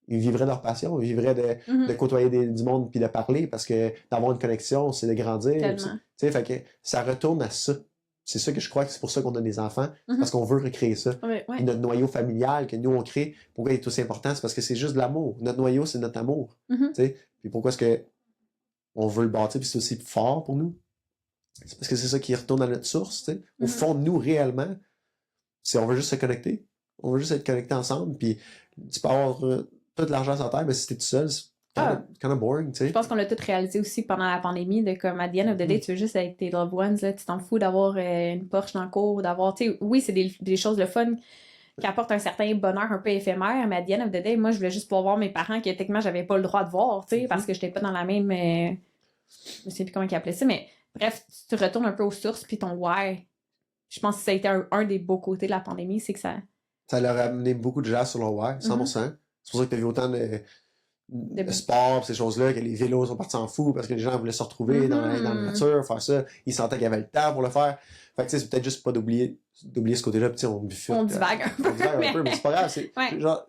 [SPEAKER 2] Ils vivraient leur passion, ils vivraient de côtoyer du monde puis de parler, parce que d'avoir une connexion, c'est de grandir. Tu sais, fait que ça retourne à ça. C'est ça que je crois que c'est pour ça qu'on a des enfants, parce qu'on veut recréer ça. Puis notre noyau familial que nous on crée, pourquoi il est aussi important, c'est parce que c'est juste de l'amour. Notre noyau, c'est notre amour. Tu sais, puis pourquoi est-ce que on veut le bâtir, puis c'est aussi fort pour nous? C'est parce que c'est ça qui retourne à notre source, tu sais. Au fond de nous, réellement, on veut juste se connecter. On veut juste être connectés ensemble, puis tu peux avoir tout l'argent sur terre, mais si t'es tout seul, c'est kind of boring, tu sais.
[SPEAKER 1] Je pense qu'on l'a tout réalisé aussi pendant la pandémie, de comme, à the end of the day, tu veux juste avec tes loved ones, là, tu t'en fous d'avoir une Porsche dans le cours, d'avoir, tu sais, oui, c'est des choses le fun qui apportent un certain bonheur un peu éphémère, mais à the end of the day, moi, je voulais juste pouvoir voir mes parents que techniquement, j'avais pas le droit de voir, tu sais, parce que j'étais pas dans la même... je sais plus comment ils appelaient ça, mais bref, tu retournes un peu aux sources, puis ton why. Je pense que ça a été un des beaux côtés de la pandémie, c'est que ça...
[SPEAKER 2] Ça leur a amené beaucoup de gens sur leur why, 100%. C'est pour ça que t'as vu autant de sport, ces choses-là, que les vélos sont partis en fou, parce que les gens voulaient se retrouver dans la nature, faire ça. Ils sentaient qu'il y avait le temps pour le faire. Fait que, tu sais, c'est peut-être juste pas d'oublier ce côté-là, puis on bifute.
[SPEAKER 1] On divague un peu.
[SPEAKER 2] Mais c'est pas grave. C'est, genre,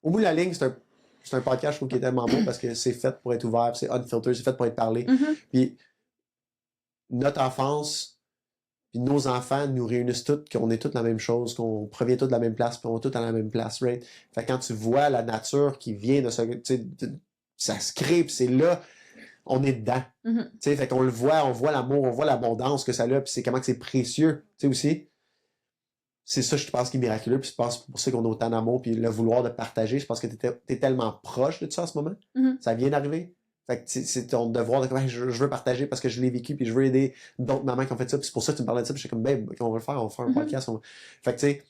[SPEAKER 2] au bout de la ligne, c'est un podcast, je trouve, qui est tellement beau, parce que c'est fait pour être ouvert, c'est unfiltered, c'est fait pour être parlé. Puis notre enfance, puis nos enfants nous réunissent toutes, qu'on est toutes la même chose, qu'on provient toutes de la même place, puis on est toutes à la même place, right? Fait que quand tu vois la nature qui vient de ça, tu sais, ça se crée, puis c'est là, on est dedans. Tu sais, fait qu'on le voit, on voit l'amour, on voit l'abondance que ça a, puis c'est comment que c'est précieux, tu sais, aussi. C'est ça, je pense, qui est miraculeux, puis je pense pour ça qu'on a autant d'amour, puis le vouloir de partager, je pense que t'es tellement proche de ça en ce moment. Ça vient d'arriver. Fait que c'est ton devoir de comment je veux partager parce que je l'ai vécu puis je veux aider d'autres mamans qui ont fait ça. Puis c'est pour ça que tu me parlais de ça. Puis j'étais comme, ben, on va le faire, on va faire un podcast. Fait que tu sais,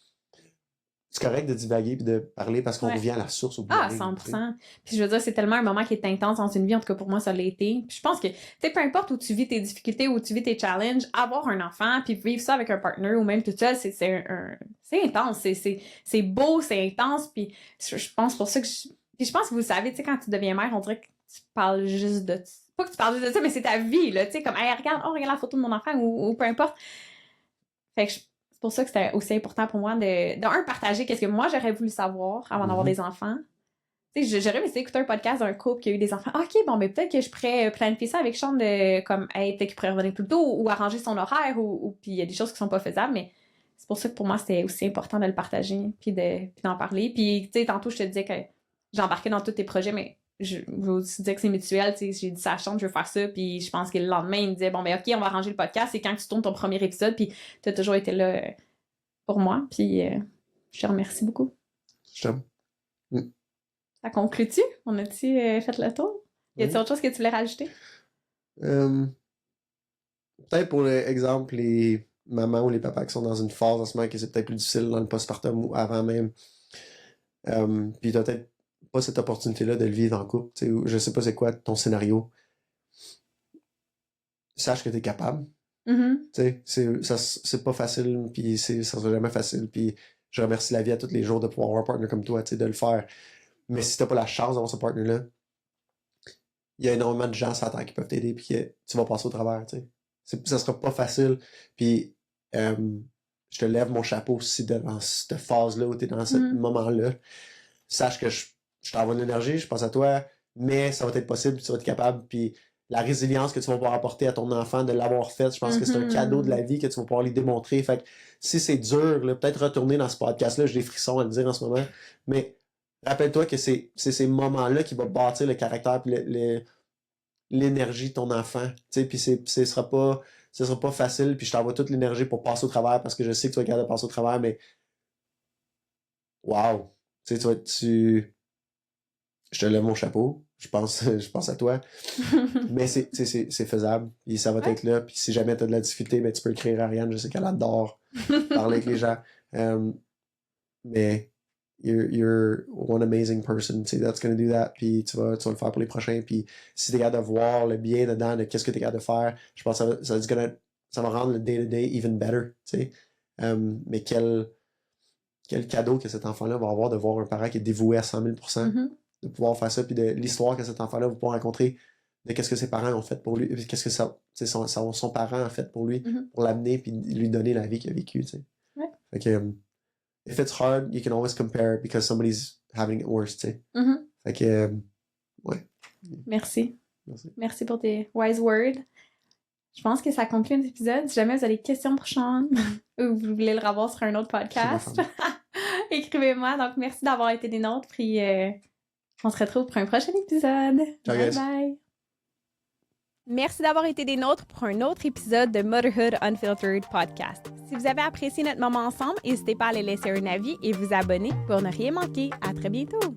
[SPEAKER 2] c'est correct de divaguer puis de parler parce qu'on revient à la source au bout.
[SPEAKER 1] Ah, 100%. Puis je veux dire, c'est tellement un moment qui est intense dans une vie, en tout cas pour moi, ça l'a été. Puis je pense que, tu sais, peu importe où tu vis tes difficultés, où tu vis tes challenges, avoir un enfant puis vivre ça avec un partner ou même toute seule, c'est intense. C'est beau, c'est intense. Puis je pense pour ça que puis je pense que vous le savez, tu sais, quand tu deviens mère, on dirait que tu parles juste de... Pas que tu parles juste de ça, mais c'est ta vie, là, tu sais, comme, hey, regarde la photo de mon enfant ou peu importe. Fait que c'est pour ça que c'était aussi important pour moi de partager qu'est-ce que moi j'aurais voulu savoir avant d'avoir des enfants. Tu sais, j'aurais aimé écouter un podcast d'un couple qui a eu des enfants. OK, bon, mais peut-être que je pourrais planifier ça avec Sean de, comme, hey, peut-être qu'il pourrait revenir plus tôt ou arranger son horaire ou puis il y a des choses qui sont pas faisables, mais c'est pour ça que pour moi, c'était aussi important de le partager puis d'en parler. Puis, tu sais, tantôt, je te disais que j'embarquais dans tous tes projets, mais je veux aussi dire que c'est mutuel, tu sais, j'ai dit ça à Sean, je veux faire ça, puis je pense que le lendemain, il me disait, bon, ben, OK, on va arranger le podcast, c'est quand tu tournes ton premier épisode, puis t'as toujours été là pour moi, puis je te remercie beaucoup.
[SPEAKER 2] Je t'aime.
[SPEAKER 1] Ça conclut-tu? On a-tu fait le tour? Y a-t-il autre chose que tu voulais rajouter?
[SPEAKER 2] Peut-être pour l'exemple, les mamans ou les papas qui sont dans une phase en ce moment que c'est peut-être plus difficile dans le postpartum ou avant même. Puis t'as peut-être pas cette opportunité-là de le vivre en couple. Tu sais, je sais pas c'est quoi ton scénario. Sache que t'es capable.
[SPEAKER 1] Mhm.
[SPEAKER 2] Tu sais, c'est pas facile, puis ça sera jamais facile. Puis je remercie la vie à tous les jours de pouvoir avoir un partner comme toi, tu sais, de le faire. Mais si t'as pas la chance d'avoir ce partner-là, il y a énormément de gens sur la terre qui peuvent t'aider, puis que tu vas passer au travers, tu sais. Ça sera pas facile. Puis je te lève mon chapeau aussi devant cette phase-là où t'es dans ce moment-là. Sache que je t'envoie de l'énergie, je pense à toi, mais ça va être possible, tu vas être capable, puis la résilience que tu vas pouvoir apporter à ton enfant de l'avoir fait, je pense que c'est un cadeau de la vie que tu vas pouvoir lui démontrer. Fait que si c'est dur, là, peut-être retourner dans ce podcast-là, j'ai des frissons à le dire en ce moment, mais rappelle-toi que c'est ces moments-là qui vont bâtir le caractère et l'énergie de ton enfant. Puis ce sera pas facile, puis je t'envoie toute l'énergie pour passer au travers parce que je sais que tu vas être capable de passer au travers, mais wow! Je te lève mon chapeau. Je pense à toi. Mais c'est faisable. Et ça va être là. Puis si jamais tu as de la difficulté, ben, tu peux écrire à Ariane. Je sais qu'elle adore parler avec les gens. Mais you're one amazing person. That's gonna do that. Puis tu vas le faire pour les prochains. Puis si tu es capable de voir le bien dedans de qu'est-ce que tu es capable de faire, je pense que ça va rendre le day-to-day even better. Mais quel cadeau que cet enfant-là va avoir de voir un parent qui est dévoué à 100 000 de pouvoir faire ça, puis de l'histoire que cet enfant-là va pouvoir raconter de qu'est-ce que ses parents ont fait pour lui, puis qu'est-ce que son parent a fait pour lui, pour l'amener, puis lui donner la vie qu'il a vécue, tu sais.
[SPEAKER 1] Ouais.
[SPEAKER 2] Fait que, if it's hard, you can always compare because somebody's having it worse, tu sais. Fait que, ouais.
[SPEAKER 1] Merci. Merci pour tes wise words. Je pense que ça conclut notre épisode. Si jamais vous avez des questions pour Sean ou vous voulez le revoir sur un autre podcast, écrivez-moi. Donc, merci d'avoir été des nôtres. Puis, on se retrouve pour un prochain épisode.
[SPEAKER 2] Ciao,
[SPEAKER 1] bye
[SPEAKER 2] guys.
[SPEAKER 1] bye. Merci d'avoir été des nôtres pour un autre épisode de Motherhood Unfiltered Podcast. Si vous avez apprécié notre moment ensemble, n'hésitez pas à aller laisser un avis et vous abonner pour ne rien manquer. À très bientôt!